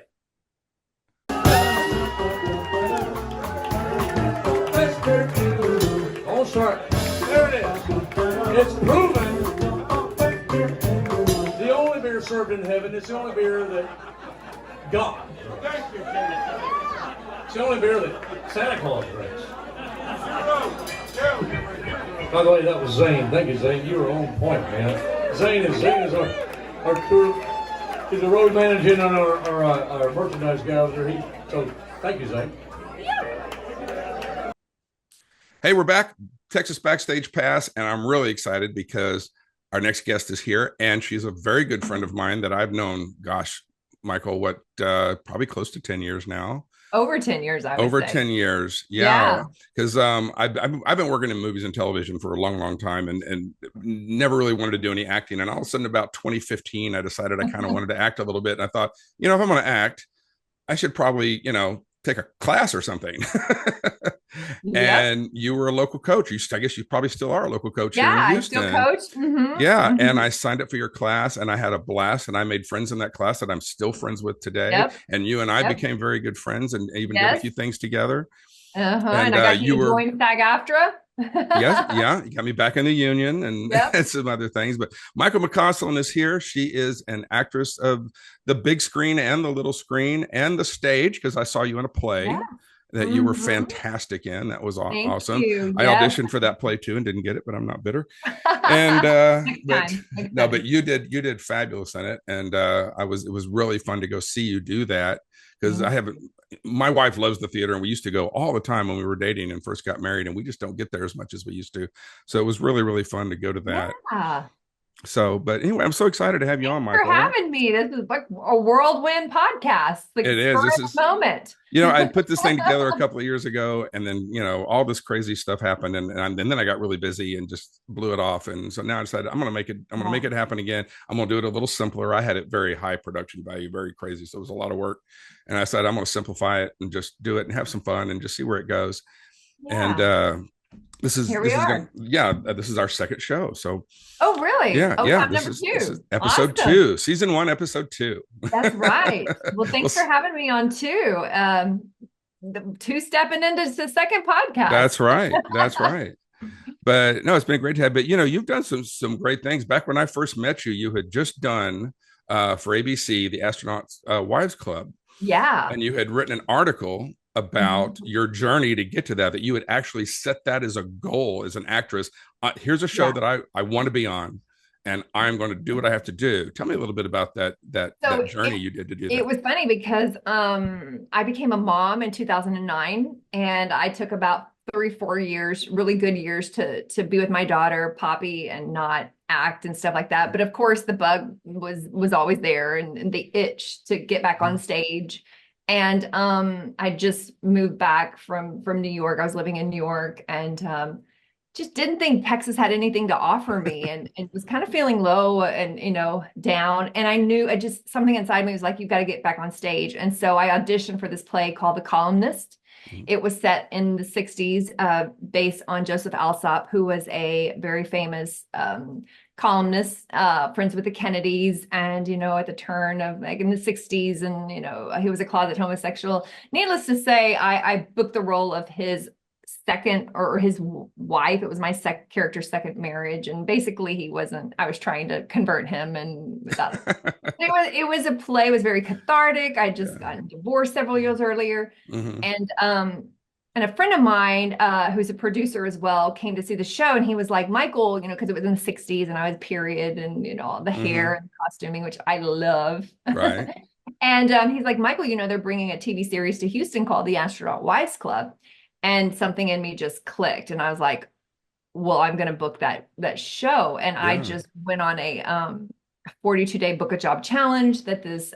Oh, sorry. There it is. It's proven. The only beer served in heaven. It's the only beer that God. It's the only beer that Santa Claus drinks. By the way, that was Zane. Thank you, Zane. You were on point, man. Zane is our tour. He's the road manager and our merchandise guy over there. So thank you, Zane. Hey, we're back. Texas Backstage Pass, and I'm really excited because our next guest is here, and she's a very good friend of mine that I've known, gosh, Michael, probably close to 10 years now. Over 10 years, I would Over say. 10 years. Yeah. Because I've been working in movies and television for a long, long time and never really wanted to do any acting. And all of a sudden, about 2015, I decided I kind of wanted to act a little bit. And I thought, if I'm going to act, I should probably, take a class or something. And you were a local coach. I guess you probably still are a local coach here in Houston. I still coach. Mm-hmm. Yeah. Mm-hmm. And I signed up for your class and I had a blast, and I made friends in that class that I'm still friends with today. Yep. And you and I became very good friends and even did a few things together. And I got you to join SAG-Aftra. Yeah. You got me back in the union and some other things. But Michael McCausland is here. She is an actress of the big screen and the little screen and the stage, because I saw you in a play. that you were fantastic in. That was awesome. You. I Yes. auditioned for that play too and didn't get it, but I'm not bitter. And but you did fabulous in it, and it was really fun to go see you do that, because my wife loves the theater, and we used to go all the time when we were dating and first got married, and we just don't get there as much as we used to. So it was really, really fun to go to that. Yeah. So, but anyway, I'm so excited to have you on, Michael. Thanks for having me. This is like a whirlwind podcast. Like, it is. This is moment. I put this thing together a couple of years ago, and then all this crazy stuff happened, and then I got really busy and just blew it off. And so now I decided I'm going to make it happen again. I'm going to do it a little simpler. I had it very high production value, very crazy, so it was a lot of work. And I said I'm going to simplify it and just do it and have some fun and just see where it goes. Yeah. And this is our second show. So really? Yeah. This is episode 2, season 1, episode 2. That's right. Well, thanks for having me on too. Stepping into the second podcast. That's right. But no, it's been great to have. But you've done some great things. Back when I first met you, you had just done for ABC the Astronauts Wives Club. Yeah. And you had written an article about your journey to get to that you had actually set that as a goal as an actress. Here's a show that I want to be on, and I'm going to do what I have to do. Tell me a little bit about that journey you did to do that. It was funny because I became a mom in 2009, and I took about 3-4 years, really good years to be with my daughter Poppy and not act and stuff like that. But of course the bug was always there, and the itch to get back on stage. And I just moved back from New York. I was living in New York, and just didn't think Texas had anything to offer me, and was kind of feeling low and down. And I knew something inside me was like, you've got to get back on stage. And so I auditioned for this play called The Columnist. It was set in the 60s, based on Joseph Alsop, who was a very famous columnist, friends with the Kennedys, and at the turn of like in the 60s, and he was a closet homosexual. Needless to say, I booked the role of his second, or his wife. It was my character's second marriage, and basically I was trying to convert him, and it was a play. It was very cathartic. I just gotten divorced several years earlier. And a friend of mine, who's a producer as well, came to see the show, and he was like, Michael, because it was in the 60s and I was period, and the hair and costuming, which I love. Right. And he's like, Michael, they're bringing a TV series to Houston called The Astronaut Wives Club. And something in me just clicked, and I was like, well, I'm going to book that show. And I just went on a 42-day book a job challenge that this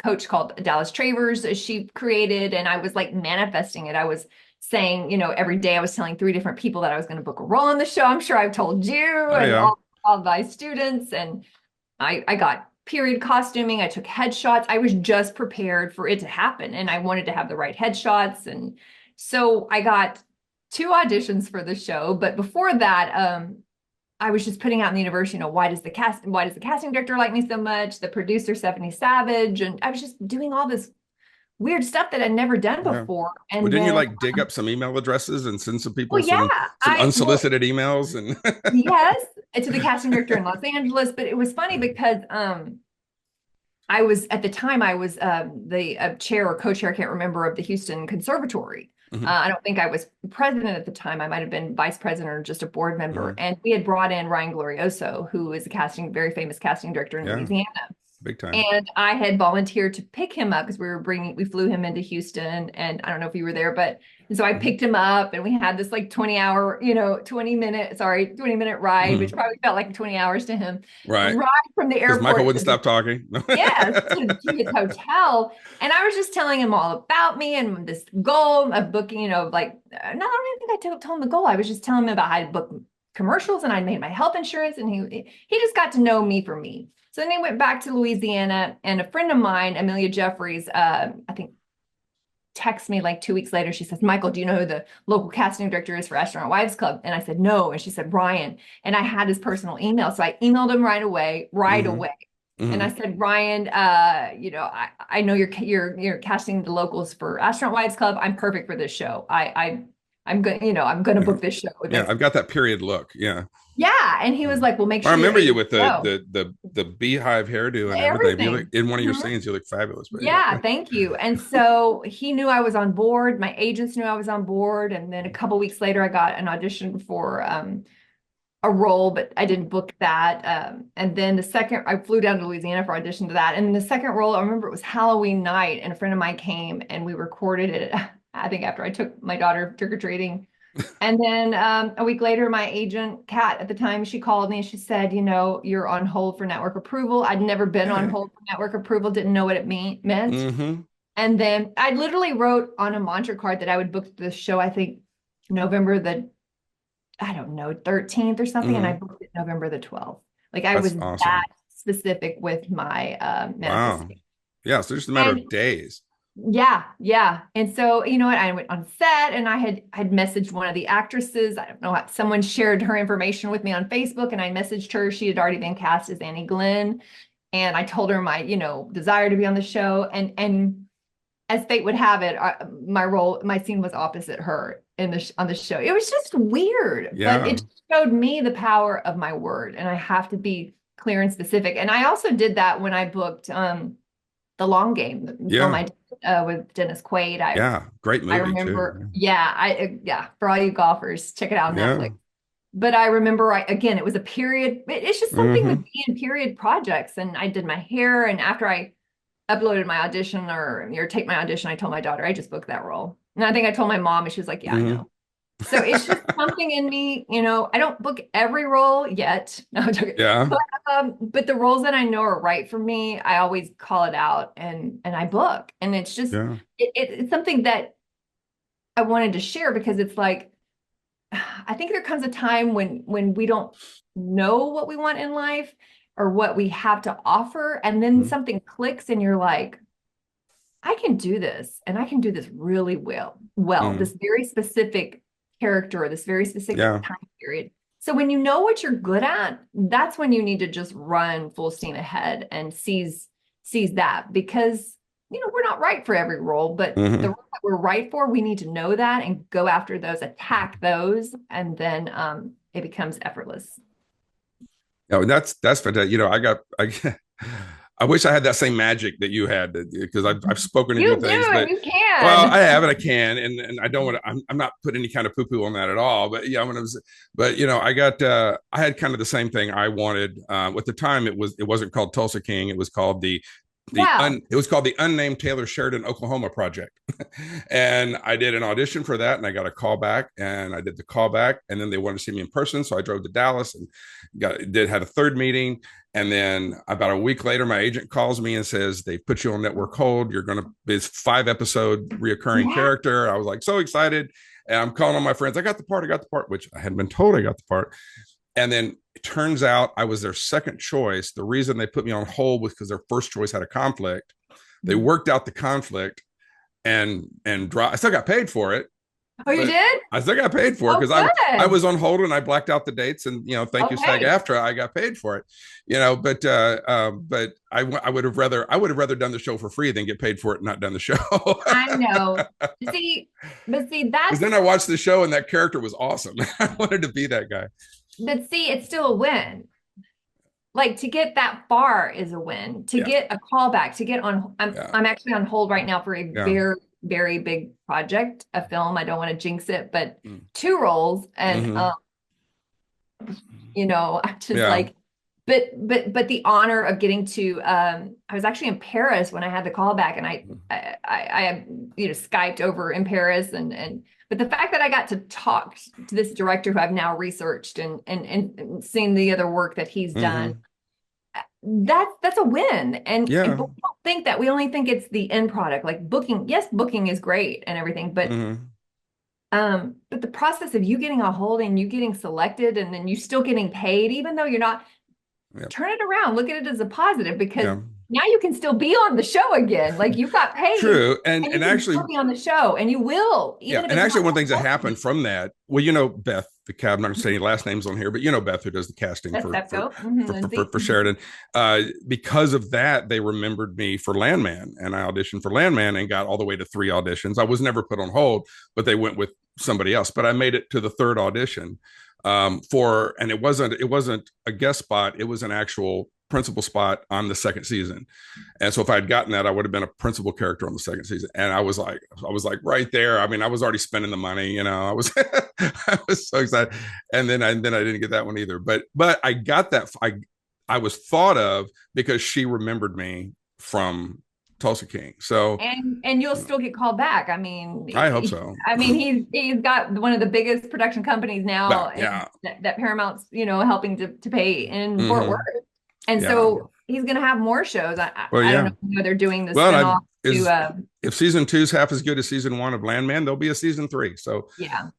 coach called Dallas Travers, she created. And I was like manifesting it. I was saying, every day I was telling 3 different people that I was going to book a role in the show. I'm sure I've told you and all my students. And I got period costuming. I took headshots. I was just prepared for it to happen, and I wanted to have the right headshots. And so I got 2 auditions for the show. But before that, I was just putting out in the universe, why does the casting director like me so much? The producer, Stephanie Savage. And I was just doing all this weird stuff that I'd never done before. And didn't you like dig up some email addresses and send some people some unsolicited emails? And yes, to the casting director in Los Angeles. But it was funny because I was the chair or co-chair, I can't remember, of the Houston Conservatory. I don't think I was president at the time. I might have been vice president or just a board member. And we had brought in Ryan Glorioso, who is very famous casting director in Louisiana. Big time. And I had volunteered to pick him up because we flew him into Houston, and I don't know if you were there, but so I picked him up, and we had this like 20 minute ride, which probably felt like 20 hours to him. Right. Ride from the airport. Michael wouldn't stop talking. Yes, to his hotel. And I was just telling him all about me and this goal of booking, I don't even think I told him the goal. I was just telling him about how to book commercials, and I made my health insurance, and he just got to know me for me. So then he went back to Louisiana, and a friend of mine, Amelia Jeffries, I think, texted me like 2 weeks later. She says, Michael, do you know who the local casting director is for Astronaut Wives Club? And I said, no. And she said, Ryan. And I had his personal email. So I emailed him right away. And I said, Ryan, I know you're casting the locals for Astronaut Wives Club. I'm perfect for this show. I'm going to book this show. Yeah, I've got that period look. Yeah. Yeah. And he was like, well, make I sure remember you you're with go. the beehive hairdo and everything. You look, Everything. in one of your Mhm. scenes, you look fabulous. But Yeah, anyway. thank you. And so he knew I was on board. My agents knew I was on board. And then a couple weeks later, I got an audition for a role, but I didn't book that. And then the second, I flew down to Louisiana for audition to that. And the second role, I remember it was Halloween night, and a friend of mine came and we recorded it. I think after I took my daughter trick or treating. And then a week later, my agent, Kat, at the time, she called me and she said, you know, you're on hold for network approval. I'd never been on hold for network approval, didn't know what it meant. Mm-hmm. And then I literally wrote on a mantra card that I would book the show, I think November the, I don't know, 13th or something. And I booked it November the 12th. Like I That's was awesome. that specific with my manifestation. Wow. Yeah. So just a matter of days. Yeah. And so, you know what? I went on set and I had messaged one of the actresses. I don't know how someone shared her information with me on Facebook, and I messaged her. She had already been cast as Annie Glenn. And I told her my, you know, desire to be on the show. And as fate would have it, my scene was opposite her on the show. It was just weird, Yeah. but it showed me the power of my word, and I have to be clear and specific. And I also did that when I booked The Long Game, the film I did with Dennis Quaid. Great movie. I remember, too. yeah, for all you golfers, check it out on Netflix. But I remember, again, it was a period. It's just something with me in period projects. And I did my hair. And after I uploaded my audition or take my audition, I told my daughter, I just booked that role. And I think I told my mom, and she was like, yeah, I know. So it's just something in me, you know, I don't book every role yet. No, I'm joking. Yeah. But the roles that I know are right for me, I always call it out and I book. And it's just, it's something that I wanted to share, because it's like, I think there comes a time when we don't know what we want in life or what we have to offer. And then something clicks and you're like, I can do this, and I can do this really well, this very specific character, this very specific time period. So when you know what you're good at, that's when you need to just run full steam ahead and seize that, because, you know, we're not right for every role, but the role that we're right for, we need to know that and go after those, attack those, and then it becomes effortless. No, that's fantastic. You know, I wish I had that same magic that you had, because I've spoken to you things. But, you can. Well, I have and I can, and I don't want to. I'm not putting any kind of poo-poo on that at all. But yeah, but you know, I had kind of the same thing I wanted. At the time, it wasn't called Tulsa King. It was called it was called the Unnamed Taylor Sheridan Oklahoma Project. And I did an audition for that, and I got a call back, and I did the call back, and then they wanted to see me in person, so I drove to Dallas and had a third meeting. And then about a week later, my agent calls me and says, they put you on network hold. You're going to be this 5-episode reoccurring character. I was like, so excited. And I'm calling on my friends. I got the part, which I hadn't been told I got the part. And then it turns out I was their second choice. The reason they put me on hold was because their first choice had a conflict. They worked out the conflict and I still got paid for it. Oh, you did? I still got paid for it because I was on hold and I blacked out the dates, and you know, thank you SAG-Aftra, I got paid for it. You know, but I would have rather done the show for free than get paid for it and not done the show. I know. See, that's then I watched the show and that character was awesome. I wanted to be that guy. But see, it's still a win. Like, to get that far is a win. To get a callback, to get on, I'm actually on hold right now for a very, very big project, a film. I don't want to jinx it, but 2 roles, and you know, I'm just like, but the honor of getting to, I was actually in Paris when I had the callback, and I you know, Skyped over in Paris, but the fact that I got to talk to this director who I've now researched and seen the other work that he's done, that's a win. And we don't think that. We only think it's the end product, like booking. Yes, booking is great and everything, but the process of you getting a hold and you getting selected and then you still getting paid, even though you're not, turn it around, look at it as a positive, because now you can still be on the show again. Like, you got paid. True. And you can actually still be on the show, and you will. Even if and actually one of the things that happened from that, well, you know, Beth, the cab, I'm not going to say any last names on here, but you know, Beth, who does the casting for Sheridan. Because of that, they remembered me for Landman, and I auditioned for Landman and got all the way to 3 auditions. I was never put on hold, but they went with somebody else, but I made it to the 3rd audition. and it wasn't a guest spot. It was an actual principal spot on the second season. And so if I had gotten that, I would have been a principal character on the second season. And I was like right there. I mean, I was already spending the money, you know, I was, I was so excited. And then I didn't get that one either, but I got that. I was thought of because she remembered me from Tulsa King. So, and you'll still get called back. I mean, I hope so. I mean, he's got one of the biggest production companies now, that Paramount's, you know, helping to pay in Fort Worth. And so he's going to have more shows. I don't know if they're doing this spinoff if season 2 is half as good as season 1 of Landman, there'll be a season 3. So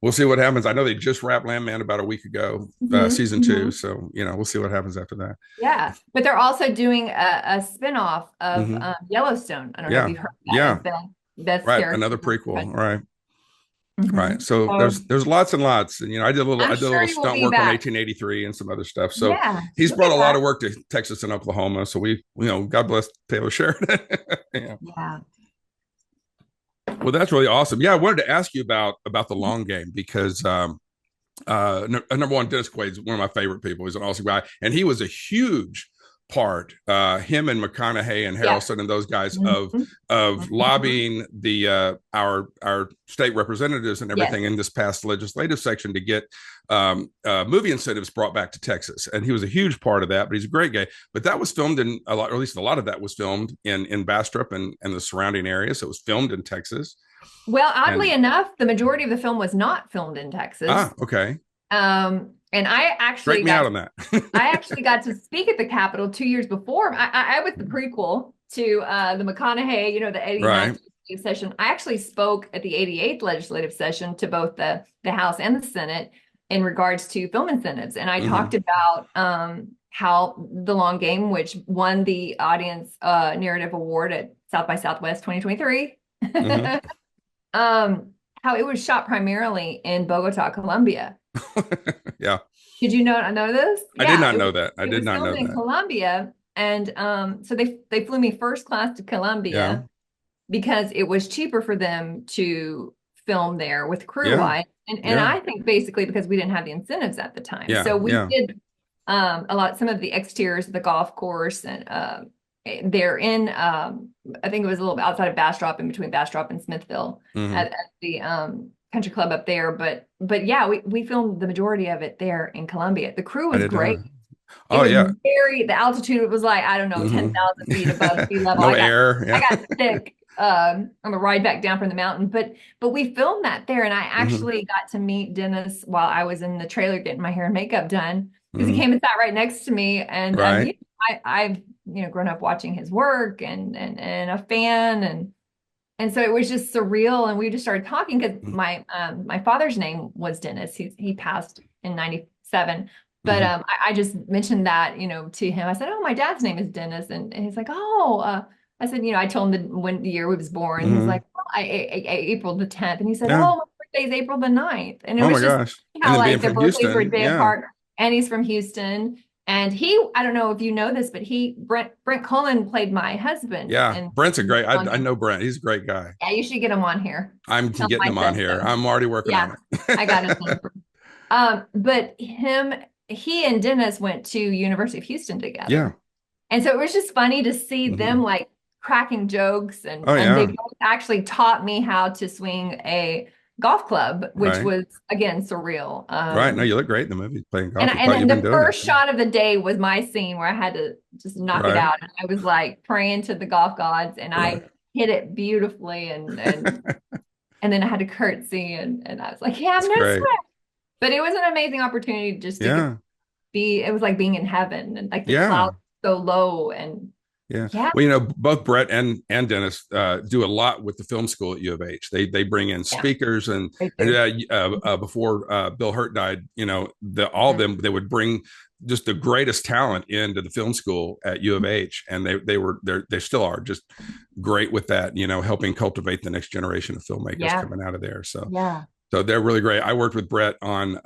we'll see what happens. I know they just wrapped Landman about a week ago, season 2. So, you know, we'll see what happens after that. Yeah. But they're also doing a spinoff of Yellowstone. I don't know if you've heard that. That's right. Another prequel. Right. Right. So there's lots and lots. And, you know, I did a little stunt work on 1883 and some other stuff. So he's brought a lot of work to Texas and Oklahoma. So we, you know, God bless Taylor Sheridan. Yeah. Well, that's really awesome. Yeah. I wanted to ask you about the long game because number one, Dennis Quaid's one of my favorite people. He's an awesome guy. And he was a huge part, him and McConaughey and Harrelson and those guys of lobbying the our state representatives and everything in this past legislative section to get movie incentives brought back to Texas. And he was a huge part of that, but he's a great guy. But that was filmed in a lot, or at least a lot of that was filmed in Bastrop and the surrounding areas. So it was filmed in Texas. Well, oddly enough, the majority of the film was not filmed in Texas. Okay. And I actually out on that. I actually got to speak at the Capitol 2 years before. I was the prequel to the McConaughey, you know, the 89th legislative session. I actually spoke at the 88th legislative session to both the House and the Senate in regards to film incentives. And I talked about how The Long Game, which won the Audience Narrative Award at South by Southwest 2023, how it was shot primarily in Bogota, Colombia. Yeah. Did you know this? I did not know that. I did not know that. In Colombia, and so they flew me first class to Colombia because it was cheaper for them to film there with crew wise, and I think basically because we didn't have the incentives at the time. So we did some of the exteriors of the golf course, and they're in I think it was a little bit outside of Bastrop, in between Bastrop and Smithville at the country club up there, but yeah, we filmed the majority of it there in Colombia. The crew was great. The altitude was like, I don't know, 10,000 feet above sea level. I got sick on the ride back down from the mountain, but we filmed that there, and I actually got to meet Dennis while I was in the trailer getting my hair and makeup done, because he came and sat right next to me, and I've grown up watching his work and a fan, and so it was just surreal. And we just started talking because my father's name was Dennis. He passed in 97. But I just mentioned that, to him. I said, oh, my dad's name is Dennis. And he's like, oh, I said, I told him when the year he was born. He's like, well, April the 10th. And he said, oh, my birthday is April the 9th. And it was just how like their birthdays were a day apart. And he's from Houston. And I don't know if you know this, but Brent Cullen played my husband. Yeah, Brent's a great, I know Brent. He's a great guy. Yeah, you should get him on here. I'm getting him on here. I'm already working on it. I got his number. But he and Dennis went to University of Houston together. Yeah. And so it was just funny to see them like cracking jokes. And they both actually taught me how to swing a golf club, which was again surreal. Right. No, you look great in the movie playing golf. And the first shot of the day was my scene where I had to just knock it out. And I was like praying to the golf gods, and I hit it beautifully, and then I had to curtsy, and I was like, yeah, I'm gonna swim. But it was an amazing opportunity just to be. It was like being in heaven, and like the clouds so low, and well, both Brett and Dennis do a lot with the film school at U of H. They bring in speakers, and before Bill Hurt died, all of them, they would bring just the greatest talent into the film school at U of H, and they still are just great with that, helping cultivate the next generation of filmmakers coming out of there. So so they're really great. I worked with Brett on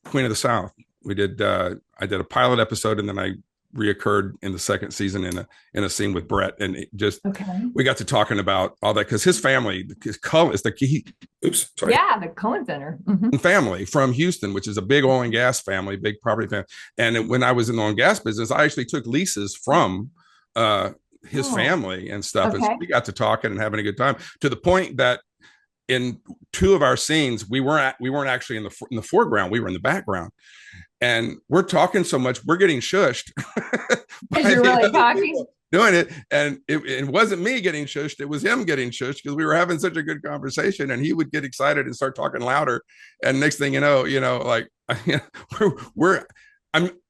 Queen of the South. We did I did a pilot episode, and then I reoccurred in the second season in a scene with Brett, and it just Okay. we got to talking about all that because his family, his Cullen is the key. Oops, sorry. Yeah, the Cohen Center. Mhm. Family from Houston, which is a big oil and gas family, big property family. And when I was in the oil and gas business, I actually took leases from his Oh, family and stuff. And so okay. we got to talking and having a good time to the point that in two of our scenes, we weren't actually in the foreground. We were in the background, and we're talking so much, we're getting shushed. Because you're really talking. Doing it, and it wasn't me getting shushed, it was him getting shushed because we were having such a good conversation, and he would get excited and start talking louder, and next thing you know, like we're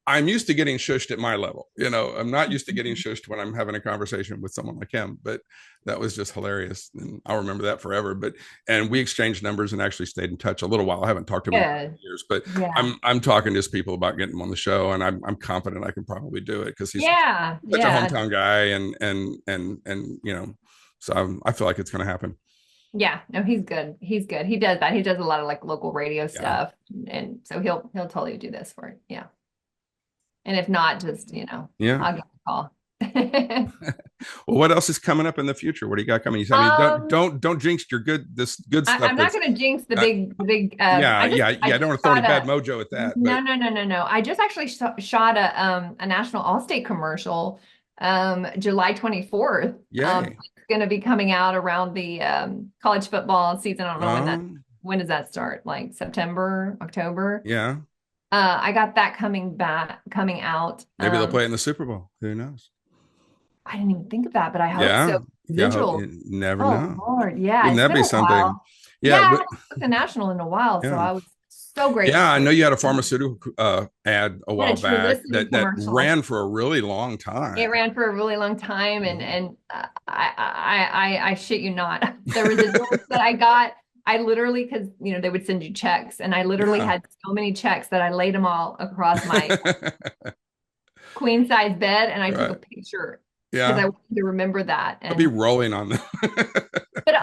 I'm used to getting shushed at my level. I'm not used to getting shushed when I'm having a conversation with someone like him. But that was just hilarious, and I'll remember that forever. And we exchanged numbers and actually stayed in touch a little while. I haven't talked to him in years, but Yeah. I'm talking to his people about getting him on the show, and I'm confident I can probably do it because he's such a hometown guy, and so I feel like it's going to happen. Yeah, no, he's good. He does that. He does a lot of like local radio stuff, and so he'll totally do this for it. Yeah. And if not, just I'll give him a call. Well, what else is coming up in the future? What do you got coming? Don't jinx your good stuff. I'm not going to jinx the big. I don't want to throw any bad mojo at that. No. I just actually shot a national Allstate commercial, July 24th. Yeah, it's going to be coming out around the college football season. I don't know when does that start? Like September, October? Yeah. I got that coming out. Maybe they'll play it in the Super Bowl. Who knows? I didn't even think of that, but I hope so. Visual. You never know. Lord, yeah. Wouldn't that be something? While. Yeah, I haven't looked the national in a while, so I was so grateful. Yeah, I know you had a pharmaceutical ad a while back that ran for a really long time. It ran for a really long time, and I shit you not. The residuals that I got, I literally, because they would send you checks, and I literally had so many checks that I laid them all across my queen size bed, and I took a picture because I wanted to remember that. And I'll be rolling on them. but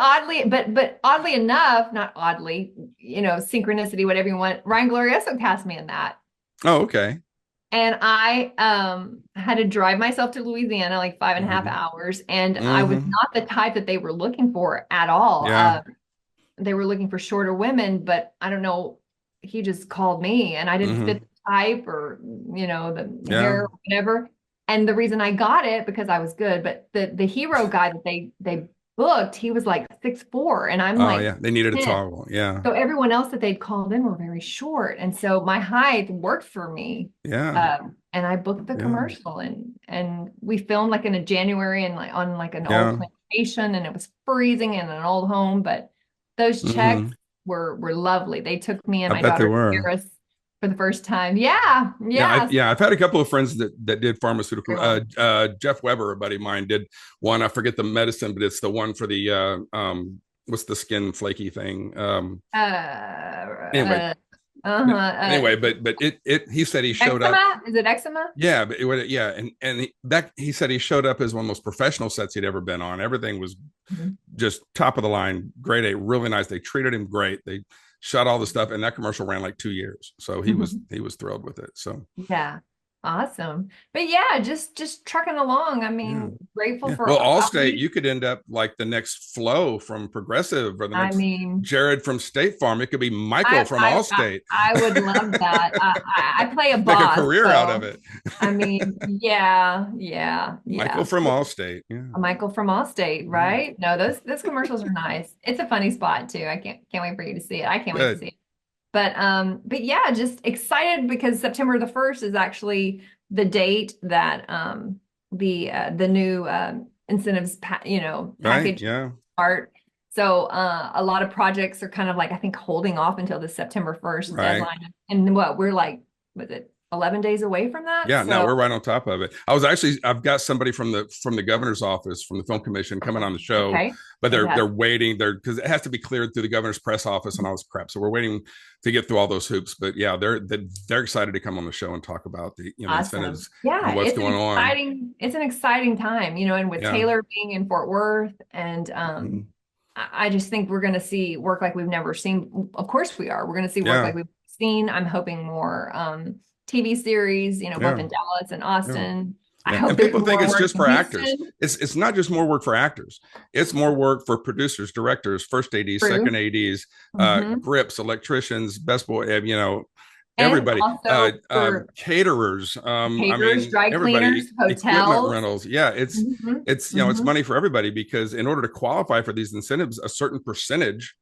oddly enough, not oddly, synchronicity, whatever you want. Ryan Glorioso cast me in that. Oh, okay. And I had to drive myself to Louisiana like 5.5 hours, and I was not the type that they were looking for at all. Yeah. They were looking for shorter women, but I don't know. He just called me, and I didn't fit the type or, the hair or whatever. And the reason I got it because I was good, but the hero guy that they booked, he was like 6'4", and I'm they needed a tall. Yeah. So everyone else that they'd called in were very short, and so my height worked for me. Yeah. And I booked the commercial, and we filmed like in a January and like on like an old plantation, and it was freezing in an old home, but those checks were lovely. They took me and my daughter to Paris for the first time. Yeah. I've had a couple of friends that did pharmaceutical. Jeff Weber, a buddy of mine, did one. I forget the medicine, but it's the one for the what's the skin flaky thing? Anyway, but he said he showed eczema? up. Is it eczema? Yeah, but he said he showed up as one of the most professional sets he'd ever been on. Everything was just top of the line, grade A, really nice. They treated him great. They shot all the stuff, and that commercial ran like 2 years. So he was thrilled with it. So yeah. Awesome. But yeah, just trucking along. I mean, grateful for Allstate. You could end up like the next Flo from Progressive, or the next Jared from State Farm. It could be Michael from Allstate. I would love that. I play a boss. Make a career out of it. I mean, yeah. Michael from Allstate. Yeah. Michael from Allstate, right? No, those commercials are nice. It's a funny spot too. I can't wait for you to see it. I can't wait to see it. But yeah, just excited because September the 1st is actually the date that the new incentives package start. So a lot of projects are kind of like, I think, holding off until the September 1st deadline. And we're like, was it 11 days away from that? Yeah, no, we're right on top of it. I've got somebody from the governor's office, from the film commission, coming on the show, but they're waiting because it has to be cleared through the governor's press office and all this crap. So we're waiting to get through all those hoops. But yeah, they're excited to come on the show and talk about the incentives. Yeah, and what's going on. It's an exciting time, and with Taylor being in Fort Worth, and I just think we're going to see work like we've never seen. Of course we are. We're going to see work like we've seen. I'm hoping more TV series, you know, both Yeah. in Dallas and Austin. I Yeah. hope And there's people think more it's work just in for actors. Houston. It's not just more work for actors. It's more work for producers, directors, first ADs, True. second ADs, Mhm. grips, electricians, best boy, you know, And everybody, also for caterers. I caterers, mean, dry everybody, cleaners, equipment hotels. rentals. Yeah, it's Mhm. you know, it's Mhm. money for everybody, because in order to qualify for these incentives, a certain percentage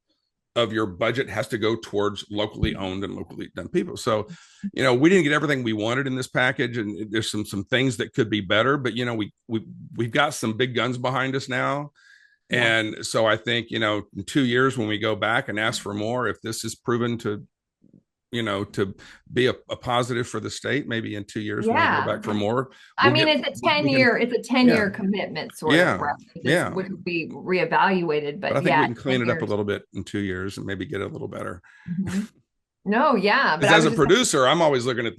of your budget has to go towards locally owned and locally done people. So, you know, we didn't get everything we wanted in this package, and there's some things that could be better. But you know, we've got some big guns behind us now, Yeah. and so I think, you know, in 2 years when we go back and ask for more, if this is proven to, you know, to be a positive for the state, maybe in 2 years when we go Yeah. back for more, I mean, it's a 10-year, it's a 10-year commitment sort of, right? Yeah. Which would be reevaluated, But I but think we yeah, can 10 clean it up a years. little bit in 2 years and maybe get it a little better. Mhm. No, yeah, but Because I as was a just producer, I'm always looking at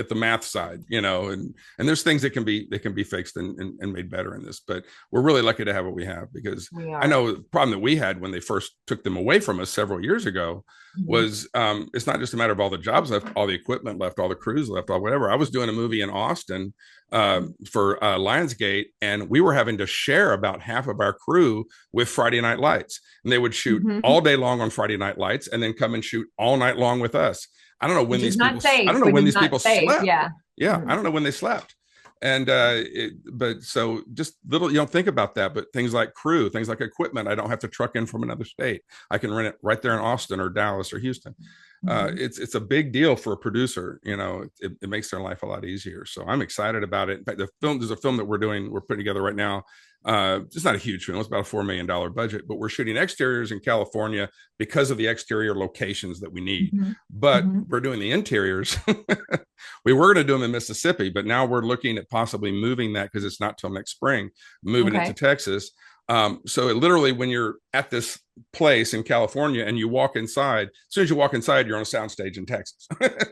the math side, you know, and there's things that can be fixed and made better in this. But we're really lucky to have what we have, because we I are. know the problem that we had when they first took them away from us several years ago Mhm. was it's not just a matter of all the jobs left, all the equipment left, all the crews left, all whatever. I was doing a movie in Austin for Lionsgate, and we were having to share about half of our crew with Friday Night Lights, and they would shoot Mhm. all day long on Friday Night Lights and then come and shoot all night long with us. I don't know when Which is these not people. safe, I don't know which when is these people not safe, slept. yeah. Yeah, I don't know when they slept. And but so just little, you don't think about that, but things like crew, things like equipment, I don't have to truck in from another state. I can rent it right there in Austin or Dallas or Houston. Mhm. It's a big deal for a producer. You know, it makes their life a lot easier. So I'm excited about it. In fact, there's a film that we're putting together right now. It's not a huge film. It's about a $4 million budget, but we're shooting exteriors in California because of the exterior locations that we need. Mhm. But Mhm. we're doing the interiors. We were going to do them in Mississippi, but now we're looking at possibly moving that, because it's not till next spring, moving it to Okay. Texas. So it literally, when you're at this place in California and you walk inside, as soon as you walk inside, you're on a soundstage in Texas.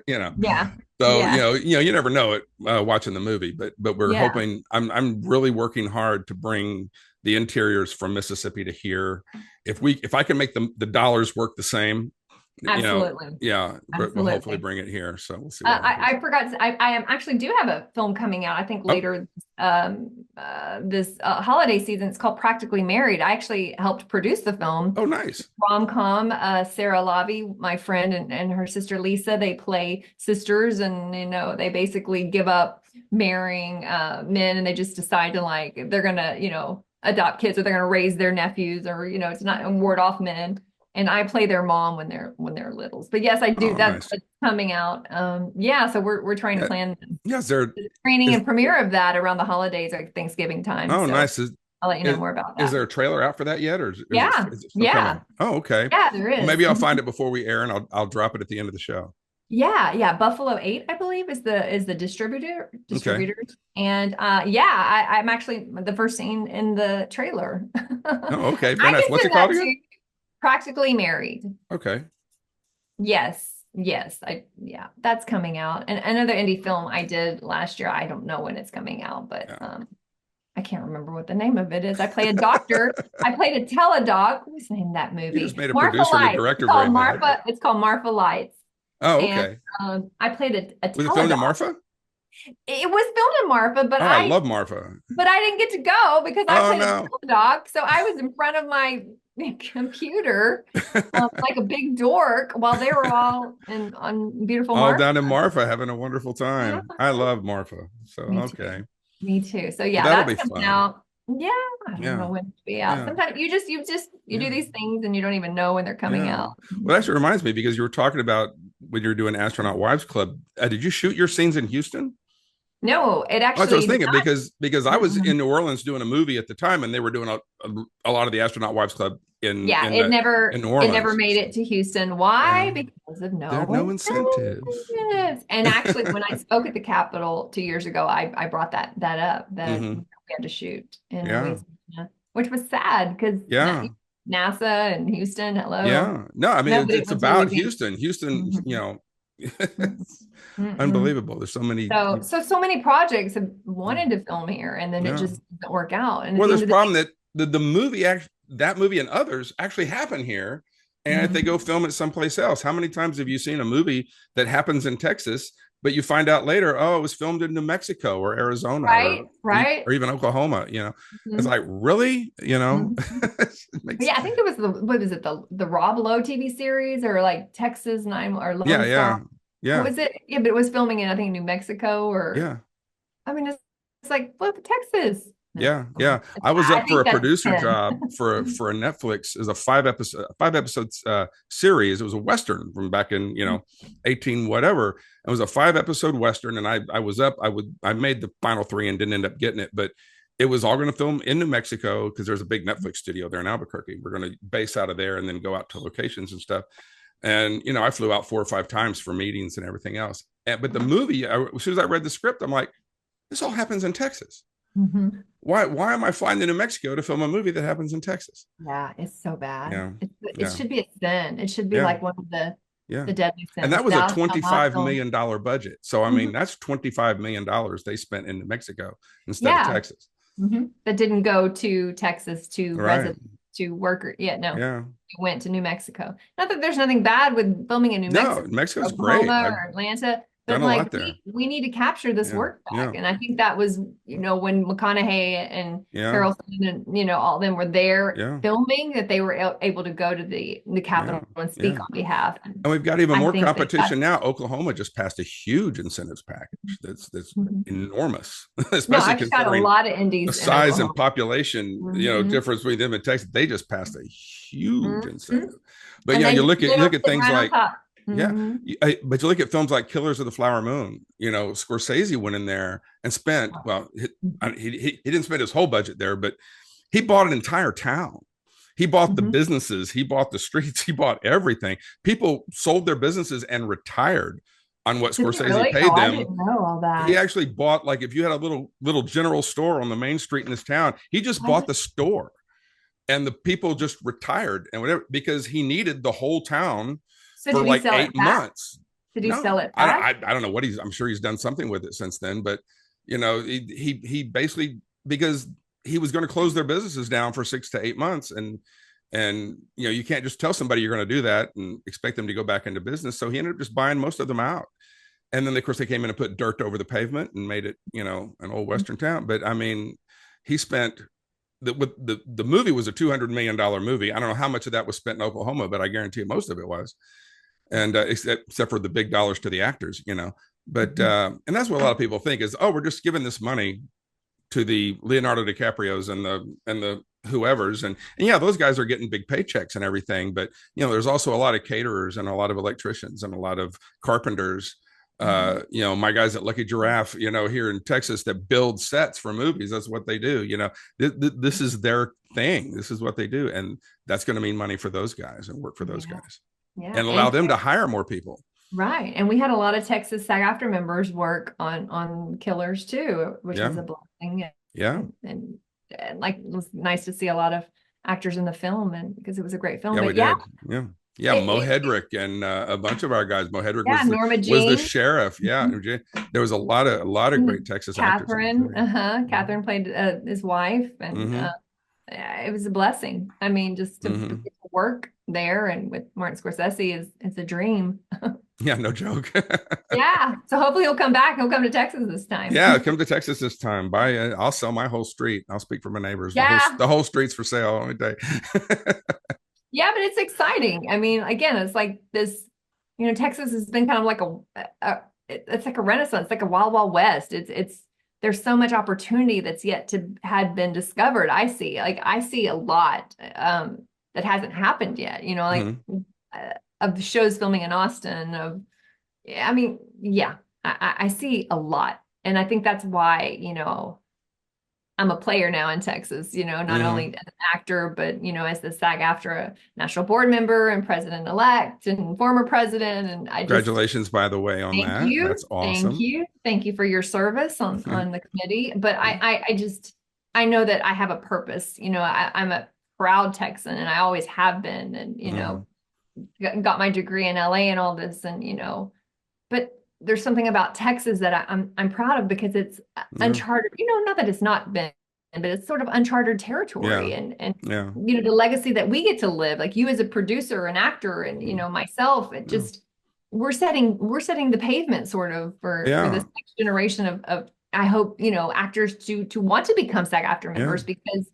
You know, Yeah. so Yeah. you never know it watching the movie, but we're Yeah. hoping. I'm really working hard to bring the interiors from Mississippi to here. If I can make the dollars work the same, you know, Absolutely. yeah, we'll Absolutely. hopefully bring it here. So we'll see. What happens. I forgot. I am actually do have a film coming out. I think later this holiday season. It's called Practically Married. I actually helped produce the film. Oh, nice. Rom-com. Sarah Lavi, my friend, and her sister Lisa. They play sisters, and you know they basically give up marrying men, and they just decide to, like, they're gonna, you know, adopt kids, or they're gonna raise their nephews, or, you know, it's not, and ward off men. And I play their mom when they're littles. But yes, I do. Oh, That's nice. coming out. Yeah, so we're trying to Yeah. plan Yes, the screening and premiere of that around the holidays, like Thanksgiving time. Oh, So nice. I'll let you know more about that. Is there a trailer out for that yet, or Yeah. is it still Yeah. coming? Oh, okay. Yeah, there is. Well, maybe I'll find it before we air, and I'll drop it at the end of the show. Yeah. Buffalo 8, I believe, is the distributors. And I'm actually the first scene in the trailer. Oh, okay. Very I nice. can What's it send called that to again? you. Practically Married. Okay. Yes. That's coming out. And another indie film I did last year. I don't know when it's coming out, but Yeah. I can't remember what the name of it is. I play a doctor. I played a teledoc. What's the name of that movie? You just made a Marfa producer and a Lights. director It's called very mad. Marfa. It's called Marfa Lights. Oh, okay. And I played a Was it filmed in teledoc. Marfa? It was filmed in Marfa, but Oh, I love Marfa. but I didn't get to go because I Oh, played no. a teledoc. So I was in front of my computer like a big dork while they were all on beautiful All Marfa. down in Marfa having a wonderful time. I love Marfa. So, Me okay. too. Me too. So yeah, That'll that's be coming fun. out. Yeah, I don't Yeah. know when to be out. Yeah. Sometimes you do Yeah. these things and you don't even know when they're coming Yeah. out. Well, that actually reminds me, because you were talking about when you were doing Astronaut Wives Club. Did you shoot your scenes in Houston? No, it That's what I was actually thinking, because I was Mhm. in New Orleans doing a movie at the time, and they were doing a lot of the Astronaut Wives Club in it never New Orleans. made it to Houston. Why? Yeah. Because of There are no incentives. And actually, when I spoke at the Capitol 2 years ago, I brought that up that Mhm. we had to shoot in Yeah. Louisiana, which was sad because Yeah. NASA and Houston, hello. Yeah. No, I mean, Nobody it's wants to about Louisiana. Houston. Houston, Mhm. you know, Mm-mm. unbelievable. There's so many. So many projects have wanted to film here, and then Yeah. it just doesn't work out. And at Well, the there's a end of problem that the movie, that movie and others actually happen here. And if they go film it someplace else, how many times have you seen a movie that happens in Texas but you find out later, oh, it was filmed in New Mexico or Arizona Right. or even Oklahoma. It's like, really, Yeah, I think it was what was it, the Rob Lowe TV series, or like Texas 9 or Lone Star. What was it? Yeah, but it was filming in, I think, New Mexico, or I mean, it's like, well, Texas. Yeah. I was I up for think a that's producer 10. job for a Netflix. It was a five episodes series. It was a Western from back in, 18 whatever. It was a 5-episode Western. And I made the final 3 and didn't end up getting it, but it was all going to film in New Mexico because there's a big Netflix studio there in Albuquerque. We're going to base out of there and then go out to locations and stuff. And, I flew out 4 or 5 times for meetings and everything else. But the movie, as soon as I read the script, I'm like, this all happens in Texas. Mm-hmm. Why am I flying to New Mexico to film a movie that happens in Texas? Yeah, it's so bad. Yeah. It should be a sin. It should be like one of the deadly sins. And that was a $25 million budget. So I mean, that's $25 million they spent in New Mexico instead of Texas. That didn't go to Texas to resident, to worker. It went to New Mexico. Not that there's nothing bad with filming in New Mexico. No, Mexico's great. Or Atlanta. But like we need to capture this work back. And I think that was, when McConaughey and Harrelson and, all of them were there filming, that they were able to go to the Capitol and speak on behalf. And we've got even more competition now. Oklahoma just passed a huge incentives package that's enormous, especially I've got a lot of indies. The size and population, difference between them and Texas. They just passed a huge incentive. But you look at things like but you look at films like Killers of the Flower Moon. Scorsese went in there and spent, he didn't spend his whole budget there, but he bought an entire town. He bought the businesses, he bought the streets, he bought everything. People sold their businesses and retired on what Scorsese paid them. I didn't know all that. He actually bought, like, if you had a little general store on the main street in this town, he just bought the store, and the people just retired and whatever, because he needed the whole town. So for like 8 months. Did he sell it back? I don't know what I'm sure he's done something with it since then, but he basically, because he was going to close their businesses down for 6 to 8 months, and you can't just tell somebody you're going to do that and expect them to go back into business. So he ended up just buying most of them out. And then of course they came in and put dirt over the pavement and made it, an old Western town. But I mean, he spent the movie was a $200 million movie. I don't know how much of that was spent in Oklahoma, but I guarantee most of it was. And except for the big dollars to the actors, but and that's what a lot of people think is, oh, we're just giving this money to the Leonardo DiCaprios and the whoever's, and those guys are getting big paychecks and everything. But there's also a lot of caterers and a lot of electricians and a lot of carpenters. My guys at Lucky Giraffe, here in Texas, that build sets for movies. That's what they do. This is their thing. This is what they do, and that's going to mean money for those guys and work for those guys. And allow them to hire more people. Right. And we had a lot of Texas SAG-Aftra members work on Killers too, which was a blessing. And like, it was nice to see a lot of actors in the film, and because it was a great film. Yeah, we did. Mo Hedrick and a bunch of our guys. Mo Hedrick was the sheriff. There was a lot of great Texas actors. Catherine played his wife, and it was a blessing. I mean, just to work there and with Martin Scorsese is a dream. Yeah, no joke. So hopefully he'll come back. He'll come to Texas this time. Come to Texas this time. I'll sell my whole street. I'll speak for my neighbors. The whole street's for sale. Let me tell you. Yeah, but it's exciting. I mean, again, it's like this, Texas has been kind of like it's like a renaissance, like a wild, wild west. There's so much opportunity that's yet to had been discovered. I see a lot that hasn't happened yet, of shows filming in Austin, I see a lot. And I think that's why, I'm a player now in Texas, not only as an actor, but, as the SAG-Aftra national board member and president-elect and former president. And congratulations, by the way, on that. That's awesome. Thank you for your service on the committee. But I know that I have a purpose. I'm a proud Texan, and I always have been, and, got my degree in LA and all this, and, but there's something about Texas that I'm proud of, because it's uncharted, not that it's not been, but it's sort of uncharted territory, and the legacy that we get to live, like you as a producer and actor, and, myself, it just, we're setting the pavement sort of for this next generation of I hope, actors to want to become SAG-Aftra members, because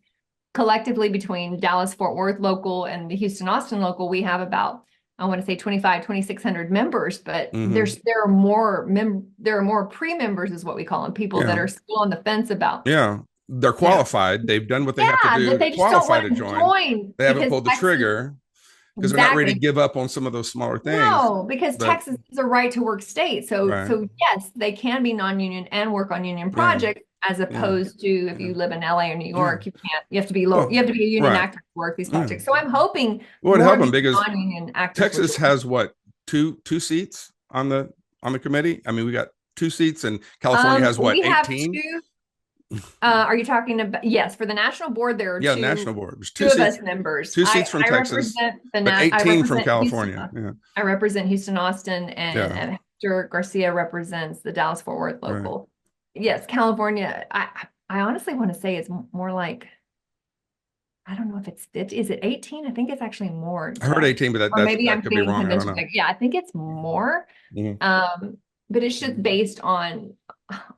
collectively between Dallas Fort Worth local and the Houston Austin local, we have about, I want to say 2,600 members, but there are more pre-members is what we call them, people that are still on the fence about. Yeah. They're qualified. They've done what they have to do they to just don't qualify want to join. They haven't pulled the trigger because they're not ready to give up on some of those smaller things. No, because Texas is a right to work state. So yes, they can be non-union and work on union projects, as opposed to if you live in LA or New York, you have to be you have to be a union actor to work these projects. So I'm hoping would help them, because non-union actors Texas has what, two seats on the committee? I mean, we got 2 seats, and California has what, 18? Are you talking about, yes, for the national board, there are two, national board. There's 2 of seats, us members. 2 seats from Texas, but 18 from California. I represent Houston, Austin, and Hector Garcia represents the Dallas Fort Worth local. Yes, California, I honestly want to say it's more like, I don't know if it's 50. Is it 18? I think it's actually more. I heard 18, but that could be wrong. I don't know. Yeah, I think it's more. But it's just based on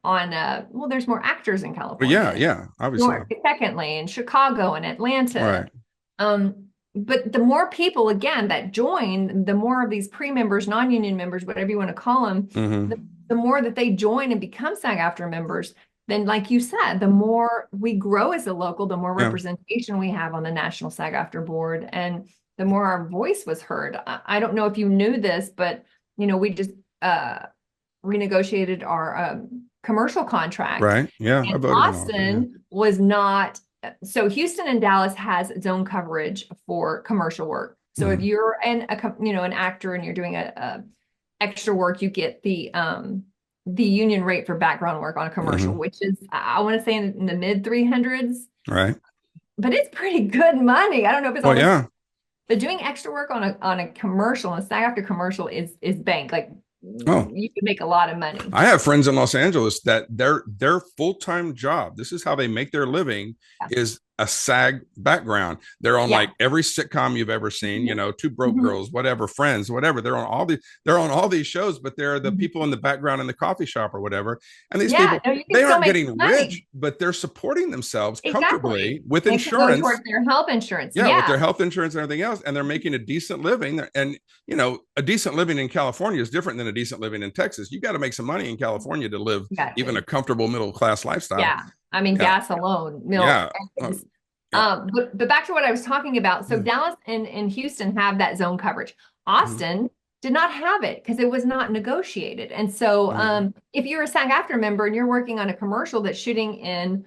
well, there's more actors in California. Yeah, obviously. Secondly, in Chicago and Atlanta. Right. But the more people, again, that join, the more of these pre-members, non-union members, whatever you want to call them, the more that they join and become SAG-Aftra members, then, like you said, the more we grow as a local, the more representation we have on the national SAG-Aftra board, and the more our voice was heard. I don't know if you knew this, but we just renegotiated our commercial contract. Right. Yeah. And Austin was not. So Houston and Dallas has zone coverage for commercial work. So if you're an actor and you're doing a extra work, you get the union rate for background work on a commercial, which is, I want to say, in the mid 300s. Right. But it's pretty good money. I don't know if it's all but doing extra work on a commercial, a SAG-Aftra commercial is bank. Like, you could make a lot of money. I have friends in Los Angeles that their full-time job, this is how they make their living, is a SAG background. They're on like every sitcom you've ever seen, Two Broke Girls, whatever, Friends, whatever. They're on all these shows, but they're the people in the background in the coffee shop or whatever. And these people, they aren't getting rich, but they're supporting themselves comfortably with insurance. Towards their health insurance. With their health insurance and everything else. And they're making a decent living. And, a decent living in California is different than a decent living in Texas. You got to make some money in California to live even a comfortable middle-class lifestyle. Yeah. I mean, gas alone, milk. But back to what I was talking about. So Dallas and Houston have that zone coverage. Austin did not have it because it was not negotiated. And so if you're a SAG-Aftra member and you're working on a commercial that's shooting in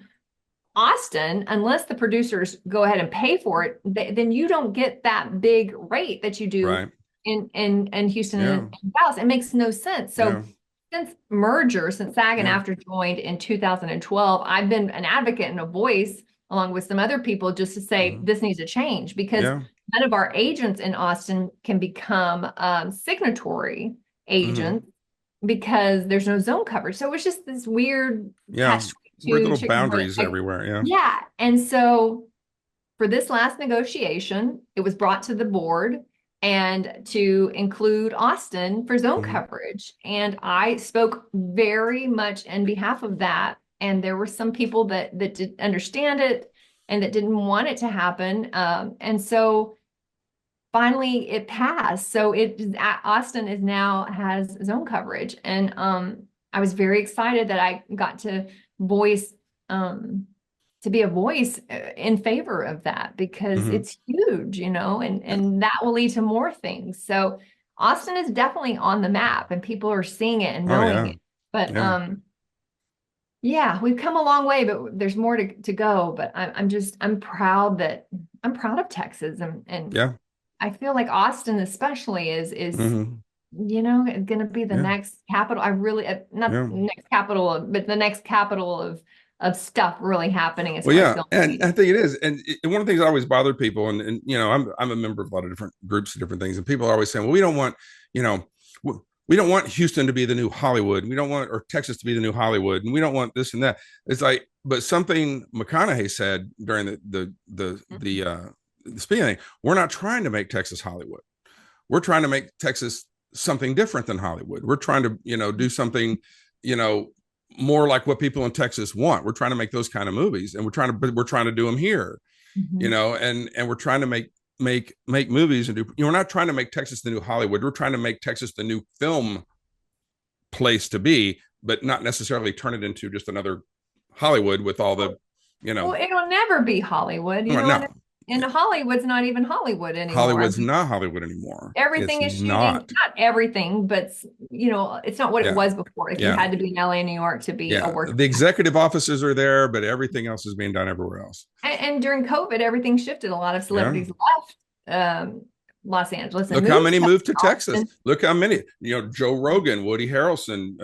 Austin, unless the producers go ahead and pay for it, then you don't get that big rate that you do in Houston and Dallas. It makes no sense. So since SAG and AFTRA joined in 2012, I've been an advocate and a voice along with some other people just to say this needs to change, because none of our agents in Austin can become signatory agents because there's no zone coverage. So it was just this weird weird little boundaries everywhere. Yeah. And so for this last negotiation, it was brought to the board and to include Austin for zone coverage. And I spoke very much in behalf of that. And there were some people that didn't understand it and that didn't want it to happen. And so finally it passed. So Austin has zone coverage. And I was very excited that I got to be a voice in favor of that, because it's huge, and that will lead to more things. So Austin is definitely on the map and people are seeing it and knowing it. But we've come a long way, but there's more to go. But I'm proud of Texas, and I feel like Austin especially is going to be the next capital. I really not the next capital, but the next capital of stuff really happening. And I think it is. And one of the things that always bothered people, and I'm a member of a lot of different groups and different things, and people are always saying, well, we don't want Houston to be the new Hollywood. We don't want, or Texas to be the new Hollywood, and we don't want this and that. It's like, but something McConaughey said during the speaking, we're not trying to make Texas Hollywood. We're trying to make Texas something different than Hollywood. We're trying to, do something, more like what people in Texas want. We're trying to make those kind of movies, and we're trying to do them here, and we're trying to make movies and do, we're not trying to make Texas the new Hollywood. We're trying to make Texas the new film place to be, but not necessarily turn it into just another Hollywood with all the, Well, it'll never be Hollywood. No. And Hollywood's not even Hollywood anymore. Hollywood's not Hollywood anymore. Everything is shooting, not everything, but it's not what it was before. If you had to be in LA, New York to be a worker. The executive offices are there, but everything else is being done everywhere else. And during COVID, everything shifted. A lot of celebrities left Los Angeles. Look how many moved to Texas. Look how many, Joe Rogan, Woody Harrelson,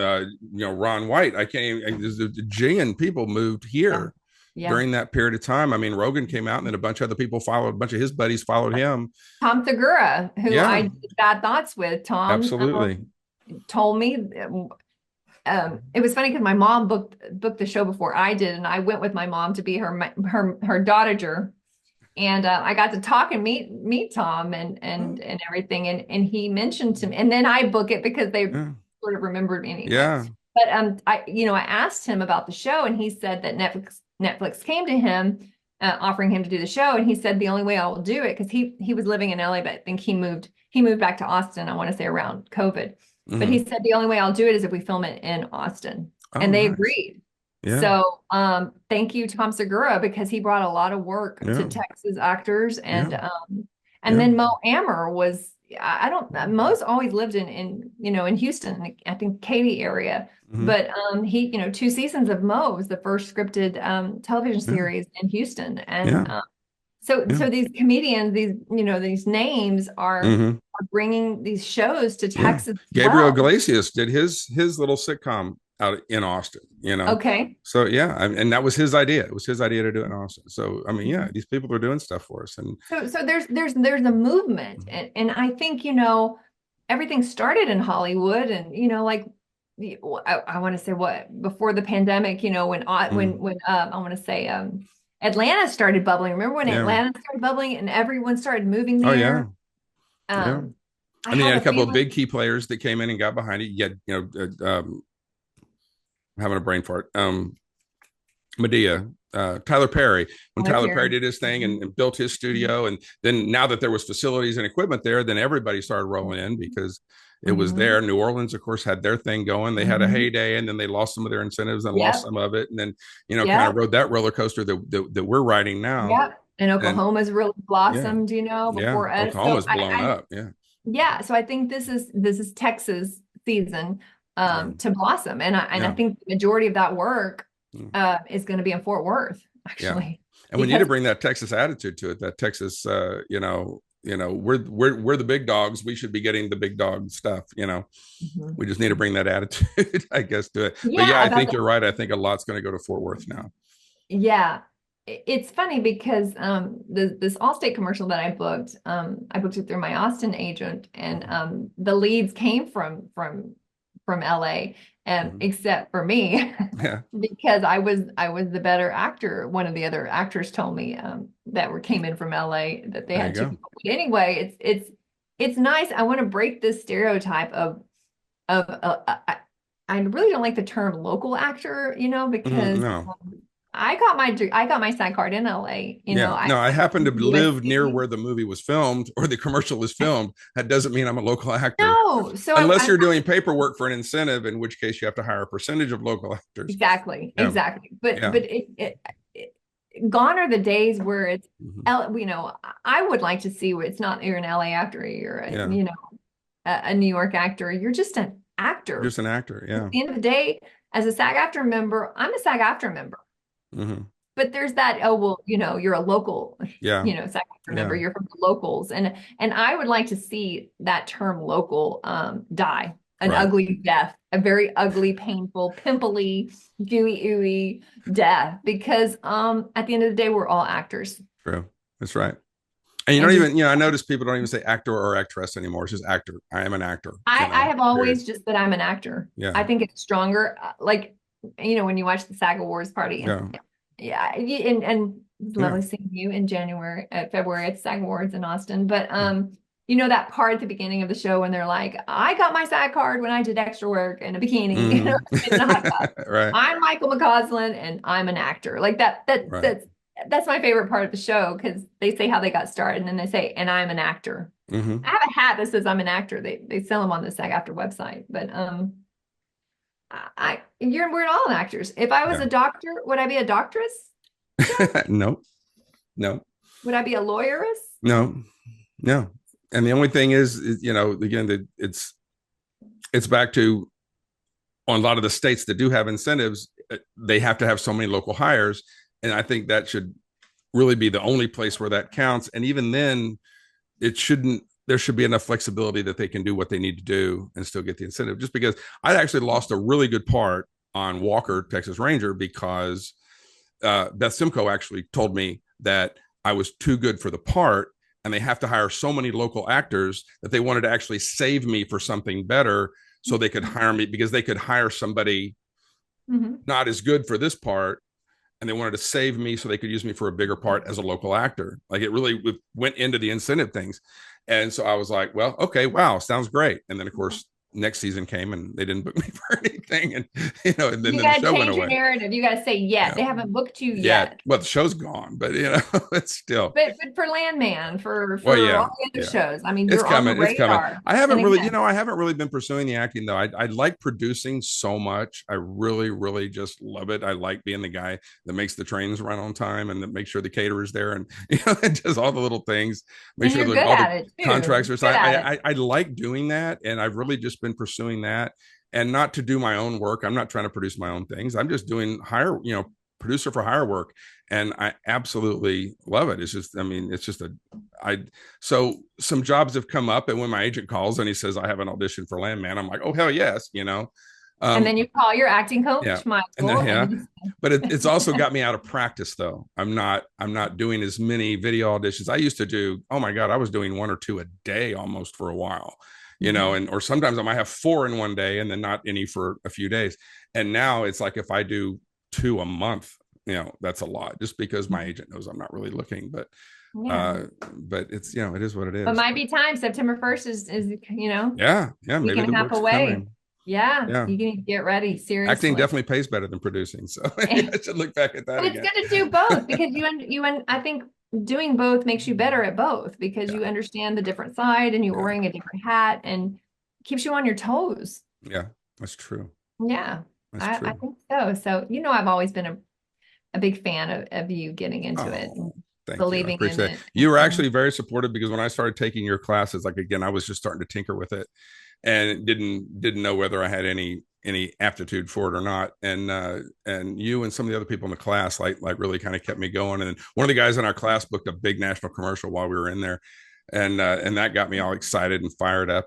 Ron White. I can't even, there's a jillion people moved here. Yeah. During that period of time. I mean, Rogan came out and then a bunch of other people followed, a bunch of his buddies followed him. Tom Segura, who I did Bad Thoughts with. Tom absolutely told me, it was funny because my mom booked the show before I did, and I went with my mom to be her dotager. And I got to talk and meet Tom and everything. And he mentioned to me, and then I book it because they sort of remembered me anyway. Yeah. But I asked him about the show, and he said that Netflix came to him offering him to do the show, and he said the only way I will do it, because he was living in LA, but I think he moved back to Austin, I want to say around COVID. But he said the only way I'll do it is if we film it in Austin. And they agreed. Yeah. So thank you, Tom Segura, because he brought a lot of work to Texas actors. And then Mo Amer was, Mo's always lived in Houston, I think Katy area. But he, 2 seasons of Mo was the first scripted television series in Houston. And so these comedians, these names are bringing these shows to Texas. Gabriel Iglesias did his little sitcom out in Austin, Okay. So and that was his idea. It was his idea to do it in Austin. So I mean, these people are doing stuff for us. And so there's a movement, and I think everything started in Hollywood, and I want to say before the pandemic, when I want to say Atlanta started bubbling. Remember when Atlanta started bubbling and everyone started moving there? Oh yeah. I mean, you had a couple of big key players that came in and got behind it. You had, I'm having a brain fart. Medea, Tyler Perry, when Tyler Perry did his thing and built his studio. And then now that there was facilities and equipment there, then everybody started rolling in because it was there. New Orleans, of course, had their thing going. They had a heyday, and then they lost some of their incentives and lost some of it. And then, kind of rode that roller coaster that we're riding now. Yeah. And Oklahoma's really blossomed, before us. Oklahoma's blown up. Yeah. Yeah. So I think this is Texas season to blossom. And I think the majority of that work is going to be in Fort Worth, actually. Yeah. And we need to bring that Texas attitude to it, that Texas, we're the big dogs. We should be getting the big dog stuff, We just need to bring that attitude, I guess, to it. But I think you're right. I think a lot's going to go to Fort Worth now. Yeah. It's funny because this Allstate commercial that I booked it through my Austin agent, and the leads came from LA, except for me, because I was the better actor. One of the other actors told me that came in from LA that they had 2 people. But anyway, it's nice. I want to break this stereotype of I really don't like the term local actor, because I got my SAG card in LA. I happen to live near where the movie was filmed or the commercial is filmed. That doesn't mean I'm a local actor. No, so unless you're doing paperwork for an incentive, in which case you have to hire a percentage of local actors. Exactly. But gone are the days where it's I would like to see where it's not you're an LA actor, you're a New York actor. You're just an actor. Just an actor. Yeah. At the end of the day, as a SAG-Aftra member, I'm a SAG-Aftra member. But there's that, you're a local, SAG-Aftra member, you're from the locals. And I would like to see that term local die an ugly death, a very ugly, painful, pimply, gooey, ooey death, because at the end of the day, we're all actors. True. That's right. And you don't even, I notice people don't even say actor or actress anymore. It's just actor. I am an actor. I have always just said I'm an actor. Yeah. I think it's stronger. When you watch the SAG Awards party. And it's lovely seeing you in February at SAG Awards in Austin. But you know, that part at the beginning of the show when they're like, I got my SAG card when I did extra work in a bikini, you know, in a hot tub. Right. I'm Michael McCausland and I'm an actor. Like Right. that's my favorite part of the show because they say how they got started and then they say, and I'm an actor. Mm-hmm. I have a hat that says I'm an actor. They sell them on the SAG-Aftra website, but we're all actors. If I was a doctor, would I be a doctress? No, no, Would I be a lawyeress? no, no. And the only thing is, you know, again, it's back to, on a lot of the states that do have incentives, they have to have so many local hires. And I think that should really be the only place where that counts. And even then, there should be enough flexibility that they can do what they need to do and still get the incentive. Just because I actually lost a really good part on Walker, Texas Ranger, because Beth Simcoe actually told me that I was too good for the part and they have to hire so many local actors that they wanted to actually save me for something better so they could hire me, because they could hire somebody not as good for this part, and they wanted to save me so they could use me for a bigger part as a local actor. Like, it really went into the incentive things. And so I was like, well, okay, wow, sounds great. And then of course next season came and they didn't book me for anything, and you know, and then you the gotta show went change your away. narrative. You gotta say yet. They haven't booked you yet. Well, the show's gone, but you know, it's still. But for Landman, for Well, all the other shows, I mean, it's you're coming. on the radar. It's coming. I haven't And really, again, you know, I haven't really been pursuing the acting though. I like producing so much. I really, really just love it. I like being the guy that makes the trains run on time and that makes sure the caterer's there, and you know, it does all the little things. Make sure that all the contracts are signed. I like doing that, and I've really just been pursuing that. And not to do my own work. I'm not trying to produce my own things. I'm just doing producer for hire work. And I absolutely love it. It's just, I mean, it's just so some jobs have come up, and when my agent calls and he says, I have an audition for Landman, I'm like, oh, hell yes. You know? And then you call your acting coach, Michael. And then, but it's also got me out of practice though. I'm not doing as many video auditions. I used to do, oh my God, I was doing 1 or 2 a day almost for a while. You know, or sometimes I might have 4 in one day and then not any for a few days. And now it's like, if I do 2 a month, you know, that's a lot, just because my agent knows I'm not really looking, but it's, you know, it is what it is. But might be time. September 1st is, you know, maybe the half away. Coming. Yeah, you can get ready. Seriously, acting definitely pays better than producing, so I should look back at that. But it's good to do both, because I think doing both makes you better at both, because you understand the different side and you're wearing a different hat and keeps you on your toes. Yeah, that's true. Yeah, I think so. So, you know, I've always been a big fan of you getting into it. And believing in it. You were actually very supportive, because when I started taking your classes, like, again, I was just starting to tinker with it and didn't know whether I had any aptitude for it or not. And you and some of the other people in the class like really kind of kept me going. And one of the guys in our class booked a big national commercial while we were in there, and that got me all excited and fired up.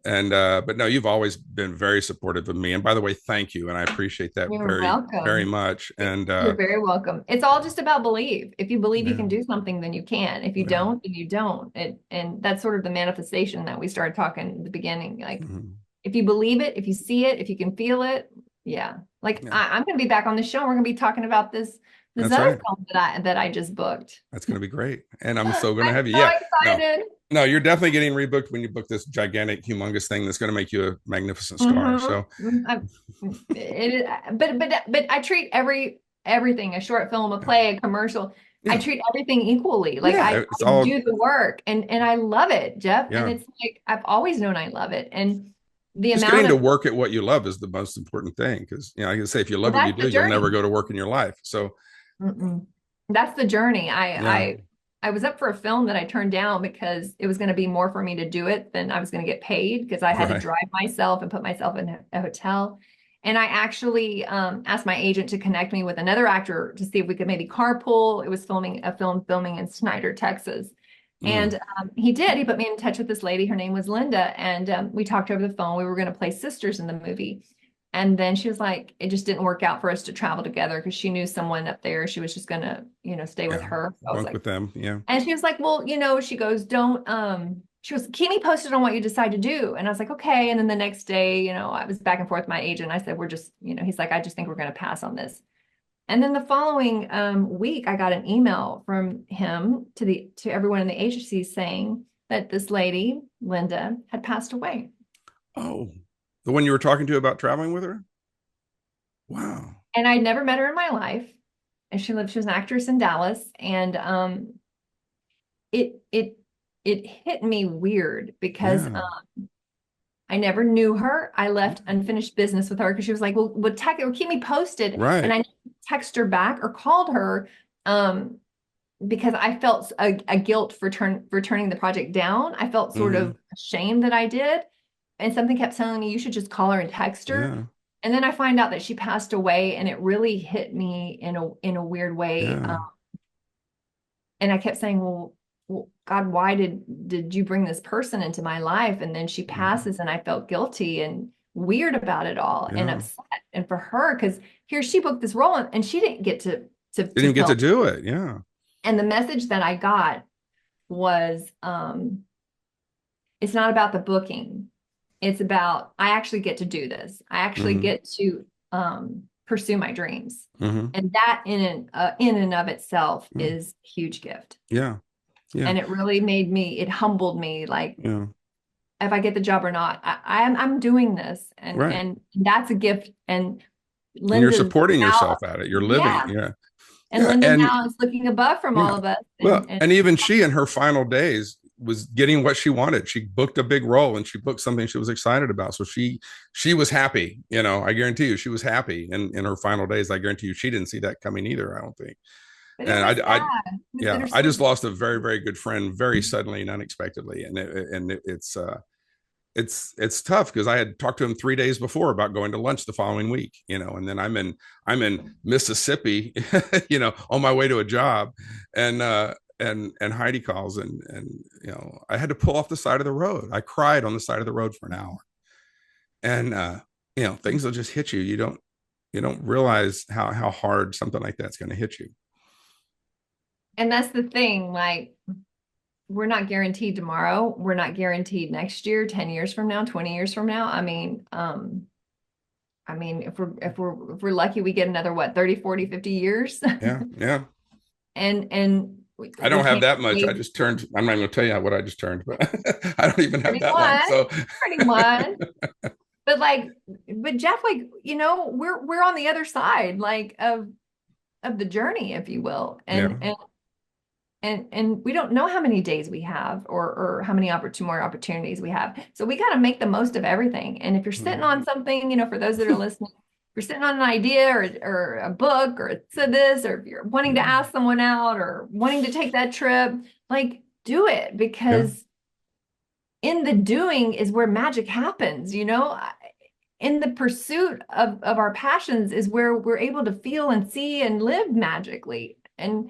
But no, you've always been very supportive of me. And by the way, thank you. And I appreciate that very much. And you're very welcome. It's all just about belief. If you believe you can do something, then you can. If you don't, then you don't. And that's sort of the manifestation that we started talking at the beginning. Like, if you believe it, if you see it, if you can feel it. I'm going to be back on the show. And we're going to be talking about this other film that I just booked. That's going to be great. And I'm so going to have you. So excited. No, you're definitely getting rebooked when you book this gigantic, humongous thing that's going to make you a magnificent star. So, but I treat everything, a short film, a play, a commercial. I treat everything equally. Like I do the work, and I love it, Jeff. And it's like, I've always known I love it. And the amount getting to work at what you love is the most important thing. Because, you know, I can say, if you love what you do, you'll never go to work in your life. So that's the journey. I was up for a film that I turned down because it was going to be more for me to do it than I was going to get paid, because I had to drive myself and put myself in a hotel. And I actually asked my agent to connect me with another actor to see if we could maybe carpool. It was filming in Snyder, Texas. And he did. He put me in touch with this lady. Her name was Linda. And we talked over the phone. We were going to play sisters in the movie. And then she was like, it just didn't work out for us to travel together, because she knew someone up there. She was just going to, stay with her. I was like, with them. Yeah. And she was like, well, she goes, she was, keep me posted on what you decide to do. And I was like, okay. And then the next day, I was back and forth with my agent. I said, we're just, he's like, I just think we're going to pass on this. And then the following week, I got an email from him to everyone in the agency saying that this lady, Linda, had passed away. Oh, the one you were talking to about traveling with her? Wow. And I'd never met her in my life. And she was an actress in Dallas. And it hit me weird because Yeah. I never knew her. I left unfinished business with her because she was like, well, keep me posted. Right. And I texted her back or called her because I felt a guilt for turning the project down. I felt sort of ashamed that I did. And something kept telling me, you should just call her and text her. Yeah. And then I find out that she passed away, and it really hit me in a weird way. Yeah. And I kept saying, well, God, why did you bring this person into my life? And then she passes, and I felt guilty and weird about it all and upset. And for her, because here she booked this role and she didn't get to Didn't get to do it. Yeah. And the message that I got was, it's not about the booking. It's about, I actually get to do this. I actually get to pursue my dreams. And that in and of itself is a huge gift. Yeah. Yeah. And it really it humbled me. Like, if I get the job or not, I'm doing this. And that's a gift. And you're supporting yourself at it. You're living. Yeah. And Linda now is looking above from all of us. And even she in her final days was getting what she wanted. She booked a big role and she booked something she was excited about. So she was happy. I guarantee you she was happy in her final days. I guarantee you she didn't see that coming either, I don't think. And I just lost a very, very good friend very suddenly and unexpectedly. And it's tough because I had talked to him 3 days before about going to lunch the following week, and then I'm in Mississippi, on my way to a job, and Heidi calls and I had to pull off the side of the road. I cried on the side of the road for an hour, and things will just hit you. You don't realize how hard something like that's going to hit you. And that's the thing, like, we're not guaranteed tomorrow. We're not guaranteed next year, 10 years from now, 20 years from now. I mean, if we're lucky, we get another, 30, 40, 50 years. Yeah. Yeah. And I don't have that much. I just turned, I'm not going to tell you what I just turned, but I don't even have that long. So pretty much. But Jeff, we're on the other side, of the journey, if you will. And we don't know how many days we have or how many more opportunities we have. So we got to make the most of everything. And if you're sitting on something, for those that are listening, if you're sitting on an idea or a book or this, or if you're wanting to ask someone out or wanting to take that trip, do it, because in the doing is where magic happens, in the pursuit of our passions is where we're able to feel and see and live magically. And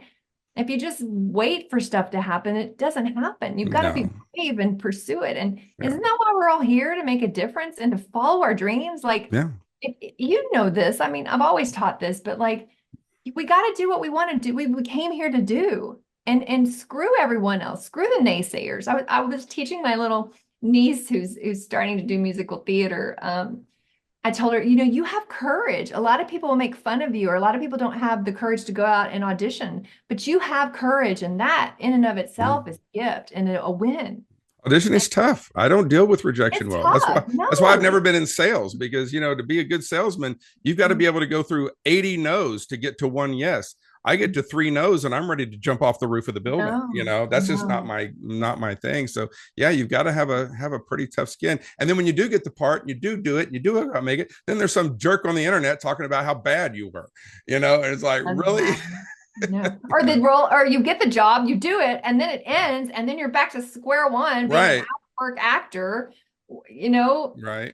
if you just wait for stuff to happen, it doesn't happen. You've got to be brave and pursue it. And isn't that why we're all here, to make a difference and to follow our dreams? If this, I mean, I've always taught this, but we got to do what we want to do. We came here to do, and screw everyone else, screw the naysayers. I was teaching my little niece who's starting to do musical theater. I told her, you have courage. A lot of people will make fun of you, or a lot of people don't have the courage to go out and audition, but you have courage, and that in and of itself is a gift and a win. Audition is tough. I don't deal with rejection well. That's why I've never been in sales, because, to be a good salesman, you've got to be able to go through 80 no's to get to one yes. I get to 3 no's and I'm ready to jump off the roof of the building. That's just not my thing. So you've got to have a pretty tough skin. And then when you do get the part, you do it, you do make it. Then there's some jerk on the internet talking about how bad you were, and it's like, really? No. Or the role, or you get the job, you do it, and then it ends, and then you're back to square one, being an outwork actor, right.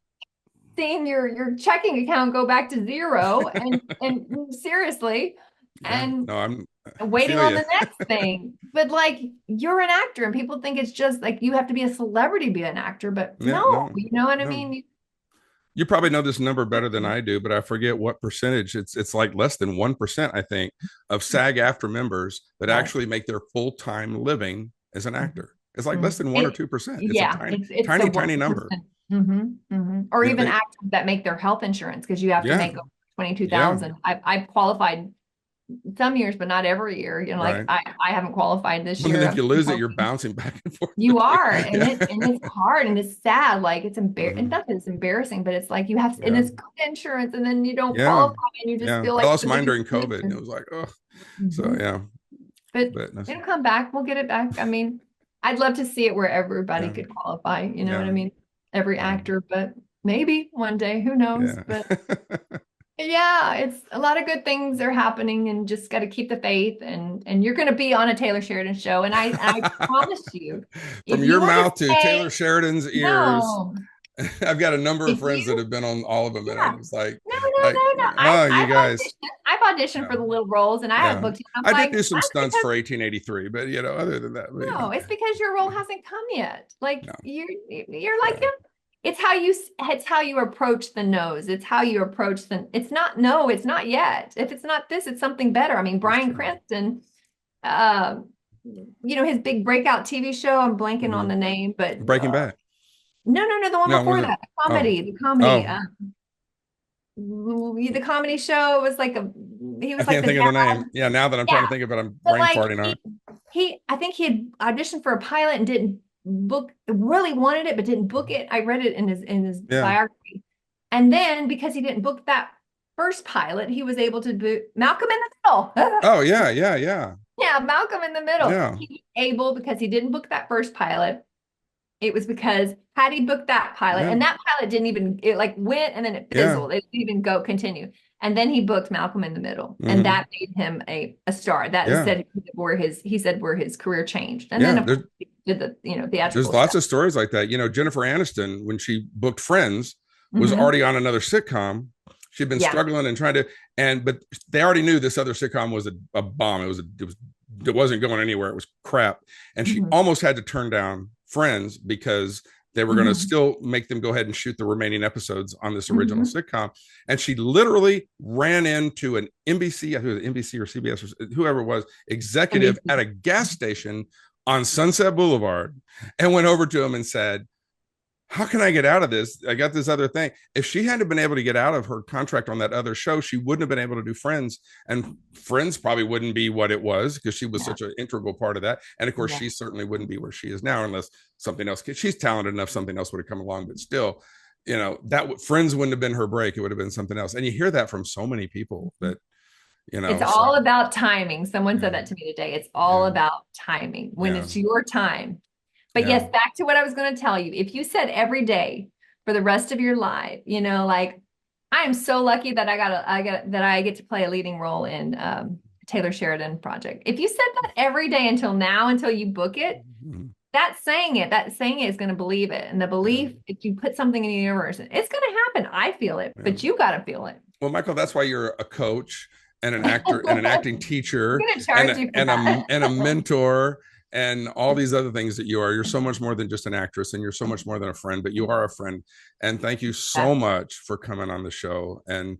Seeing your checking account go back to zero, and seriously. And I'm waiting on the next thing. But you're an actor, and people think it's just you have to be a celebrity to be an actor, but you know what I mean? You probably know this number better than I do, but I forget what percentage. It's like less than 1%, I think, of SAG-Aftra members that actually make their full-time living as an actor. It's like less than 1 or 2%. It's a tiny number. Or even actors that make their health insurance, because you have to make over 22,000. I've qualified some years, but not every year. You know, like Right. I haven't qualified this And year. then if you lose it, you're bouncing back and forth. You are, and Yeah. it's hard and it's sad. Like it's embarrassing. Mhm. Not that it's embarrassing, but it's like you have, and Yeah. it's good insurance, and then you don't Yeah. qualify, and you just Yeah. feel I like lost the mine biggest during COVID, and it loser. was like, oh. So Mhm. yeah. But But that's, it'll come back. We'll get it back. I mean, I'd love to see it where everybody yeah. could qualify. You know what I Yeah. mean? Every Yeah. actor, but maybe one day, who knows? Yeah. But yeah, it's a lot of good things are happening, and just got to keep the faith. And you're going to be on a Taylor Sheridan show, and I promise you, From if your you were to mouth to Taylor say Sheridan's ears, no, I've got a number of if friends that you have been on all of them, and yeah, I'm just like, no, no, like, no, no. oh, you guys. I've auditioned Yeah. for the little roles, and I have Yeah. booked. I'm I did like, do some that's stunts because for 1883, but other than that, but, no, it's because your role hasn't come yet. Like no. you're like, Right. it's how you approach the nose. It's how you approach it's not, no, it's not yet. If it's not this, it's something better. I mean, Bryan Cranston, uh, his big breakout TV show, I'm blanking on Mhm. the name, but Breaking Bad. no, the one No, before was it? that, Oh, the comedy, oh, the comedy show was like he I was like can't the think of the dad. name. Yeah, now that I'm trying Yeah, to think of it, I'm but brain like farting on it. I think he had auditioned for a pilot and didn't book, really wanted it, but didn't book it. I read it in his Yeah. biography. And then because he didn't book that first pilot, he was able to book Malcolm in the Middle. Oh, yeah, yeah, yeah. Yeah, Malcolm in the Middle. Yeah. He was able, because he didn't book that first pilot. It was because had he booked that pilot, Yeah. and that pilot didn't even, it like went and then it Yeah. fizzled. It didn't even continue. And then he booked Malcolm in the Middle, Mhm. and that made him a star. That Yeah. said he said where his career changed. And Yeah, then of course he did the There's theatrical lots stuff. of stories like that. Jennifer Aniston, when she booked Friends, was Mhm. already on another sitcom. She'd been Yeah. struggling and trying to, but they already knew this other sitcom was a bomb. It wasn't going anywhere. It was crap. And she Mhm. almost had to turn down Friends because they were going to Mhm. still make them go ahead and shoot the remaining episodes on this original Mhm. sitcom. And she literally ran into an NBC, I think it was NBC or CBS or whoever it was, executive NBC. at a gas station on Sunset Boulevard, and went over to him and said, how can I get out of this? I got this other thing. If she hadn't been able to get out of her contract on that other show, she wouldn't have been able to do Friends, and Friends probably wouldn't be what it was because she was such an integral part of that. And of course, she certainly wouldn't be where she is now unless something else. She's talented enough, something else would have come along, but still, that Friends wouldn't have been her break. It would have been something else. And you hear that from so many people that, It's all about timing. Someone said that to me today. It's all about timing when it's your time. But yes, back to what I was going to tell you. If you said every day for the rest of your life, like I am so lucky that I get to play a leading role in Taylor Sheridan project. If you said that every day until now, until you book it, that saying it is going to believe it. And the belief, if you put something in the universe, it's going to happen. I feel it, but you got to feel it. Well, Michael, that's why you're a coach and an actor and an acting teacher and a mentor and all these other things that you are. You're so much more than just an actress, and you're so much more than a friend, but you are a friend. And thank you so much for coming on the show and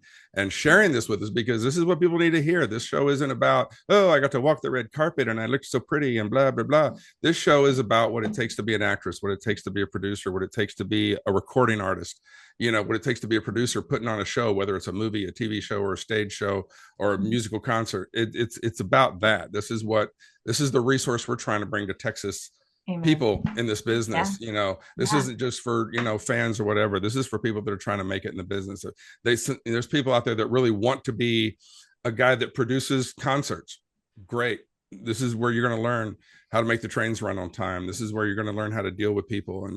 sharing this with us, because this is what people need to hear. This show isn't about, oh, I got to walk the red carpet and I looked so pretty and blah, blah, blah. This show is about what it takes to be an actress, what it takes to be a producer, what it takes to be a recording artist, what it takes to be a producer putting on a show, whether it's a movie, a TV show, or a stage show, or a musical concert. It's about that. This is the resource we're trying to bring to Texas people in this business. This isn't just for fans or whatever. This is for people that are trying to make it in the business. There's people out there that really want to be a guy that produces concerts. Great. This is where you're going to learn how to make the trains run on time. This is where you're going to learn how to deal with people.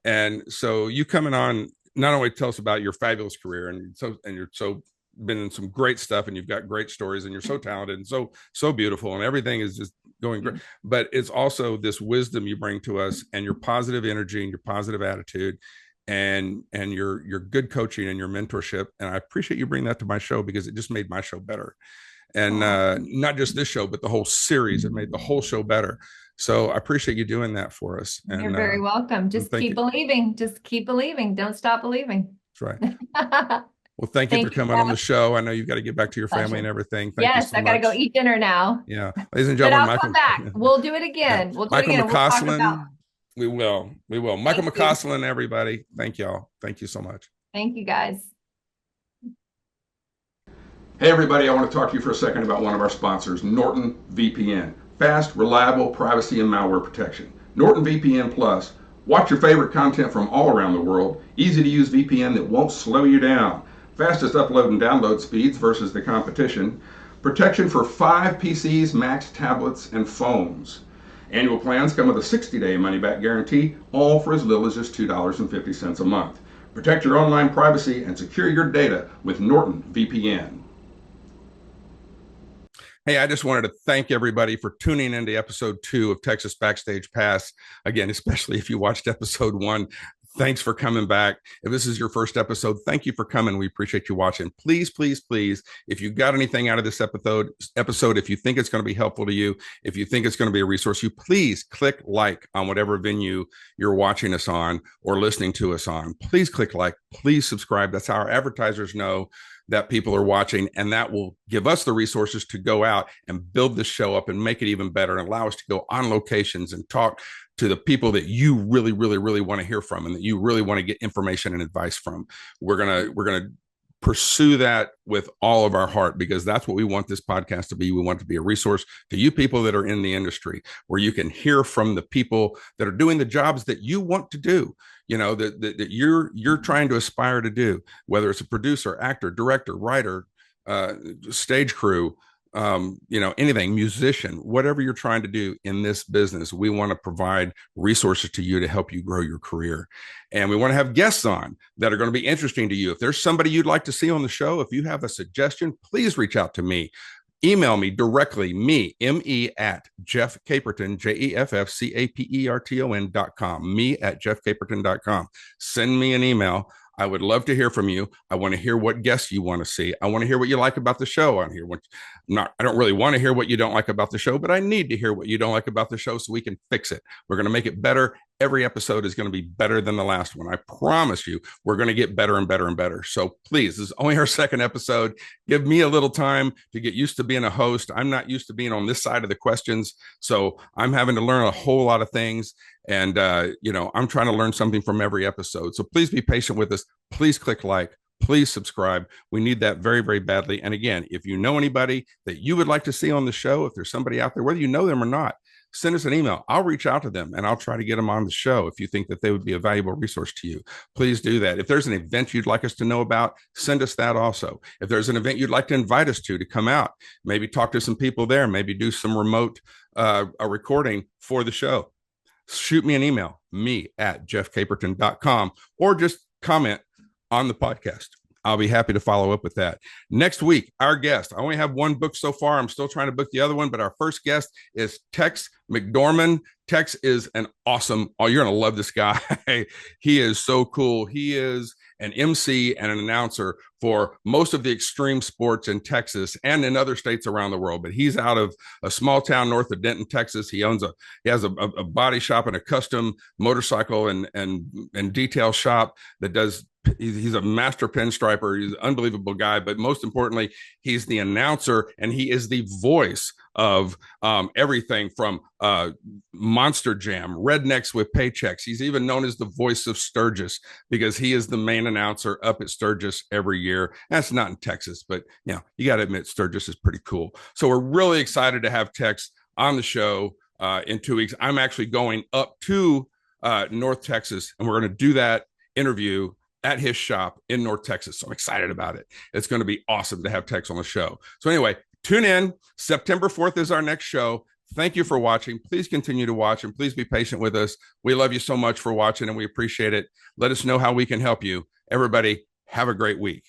And so you coming on, not only tell us about your fabulous career, and you're so been in some great stuff, and you've got great stories, and you're so talented and so beautiful, and everything is just going great. But it's also this wisdom you bring to us, and your positive energy and your positive attitude, and your good coaching and your mentorship. And I appreciate you bringing that to my show, because it just made my show better. And not just this show, but the whole series. It made the whole show better. So I appreciate you doing that for us. And you're very welcome. Just keep believing. Just keep believing. Don't stop believing. That's right. Well, thank you for coming on the show. I know you've got to get back to your family and everything. Thank you so much. I got to go eat dinner now. Yeah. Ladies and gentlemen, but I'll come back. We'll do it again. We'll do Michael it again. McCausland. We will. Michael McCausland, everybody. Thank y'all. Thank you so much. Thank you, guys. Hey everybody, I want to talk to you for a second about one of our sponsors, Norton VPN. Fast, reliable privacy and malware protection. Norton VPN Plus. Watch your favorite content from all around the world. Easy to use VPN that won't slow you down. Fastest upload and download speeds versus the competition. Protection for 5 PCs, Macs, tablets, and phones. Annual plans come with a 60-day money-back guarantee, all for as little as just $2.50 a month. Protect your online privacy and secure your data with Norton VPN. Hey, I just wanted to thank everybody for tuning into episode 2 of Texas Backstage Pass. Again, especially if you watched episode 1, thanks for coming back. If this is your first episode, thank you for coming. We appreciate you watching. Please, please, please, if you got anything out of this episode, if you think it's going to be helpful to you, if you think it's going to be a resource, you please click like on whatever venue you're watching us on or listening to us on. Please click like, please subscribe. That's how our advertisers know that people are watching, and that will give us the resources to go out and build this show up and make it even better and allow us to go on locations and talk to the people that you really, really, really want to hear from and that you really want to get information and advice from. We're gonna pursue that with all of our heart, because that's what we want this podcast to be. We want it to be a resource to you people that are in the industry, where you can hear from the people that are doing the jobs that you want to do, you know, that you're trying to aspire to do, whether it's a producer, actor, director, writer, stage crew, anything, musician, whatever you're trying to do in this business. We want to provide resources to you to help you grow your career. And we want to have guests on that are going to be interesting to you. If there's somebody you'd like to see on the show, if you have a suggestion, please reach out to me. Email me directly, me at Jeff Caperton, JEFFCAPERTON.com, me at JeffCaperton.com. Send me an email. I would love to hear from you. I want to hear what guests you want to see. I want to hear what you like about the show on here. I don't really want to hear what you don't like about the show, but I need to hear what you don't like about the show so we can fix it. We're going to make it better. Every episode is going to be better than the last one. I promise you, we're going to get better and better and better. So please, this is only our second episode. Give me a little time to get used to being a host. I'm not used to being on this side of the questions, so I'm having to learn a whole lot of things. And, I'm trying to learn something from every episode. So please be patient with us. Please click like. Please subscribe. We need that very, very badly. And again, if you know anybody that you would like to see on the show, if there's somebody out there, whether you know them or not, send us an email. I'll reach out to them and I'll try to get them on the show if you think that they would be a valuable resource to you. Please do that. If there's an event you'd like us to know about, send us that also. If there's an event you'd like to invite us to come out, maybe talk to some people there, maybe do some remote a recording for the show, shoot me an email, me at JeffCaperton.com, or just comment on the podcast. I'll be happy to follow up with that. Next week, our guest, I only have one book so far. I'm still trying to book the other one, but our first guest is Tex McDormand. Tex is an awesome, you're going to love this guy. He is so cool. He is an MC and an announcer for most of the extreme sports in Texas and in other states around the world. But he's out of a small town north of Denton, Texas. He has a body shop and a custom motorcycle and detail shop that does. He's a master pinstriper. He's an unbelievable guy, but most importantly, he's the announcer and he is the voice of everything from Monster Jam, Rednecks with Paychecks. He's even known as the voice of Sturgis because he is the main announcer up at Sturgis every year. That's not in Texas, but you got to admit Sturgis is pretty cool. So we're really excited to have Tex on the show in 2 weeks. I'm actually going up to North Texas, and we're going to do that interview at his shop in North Texas. So I'm excited about it. It's going to be awesome to have Tex on the show. So anyway, tune in. September 4th is our next show. Thank you for watching. Please continue to watch and please be patient with us. We love you so much for watching and we appreciate it. Let us know how we can help you. Everybody, have a great week.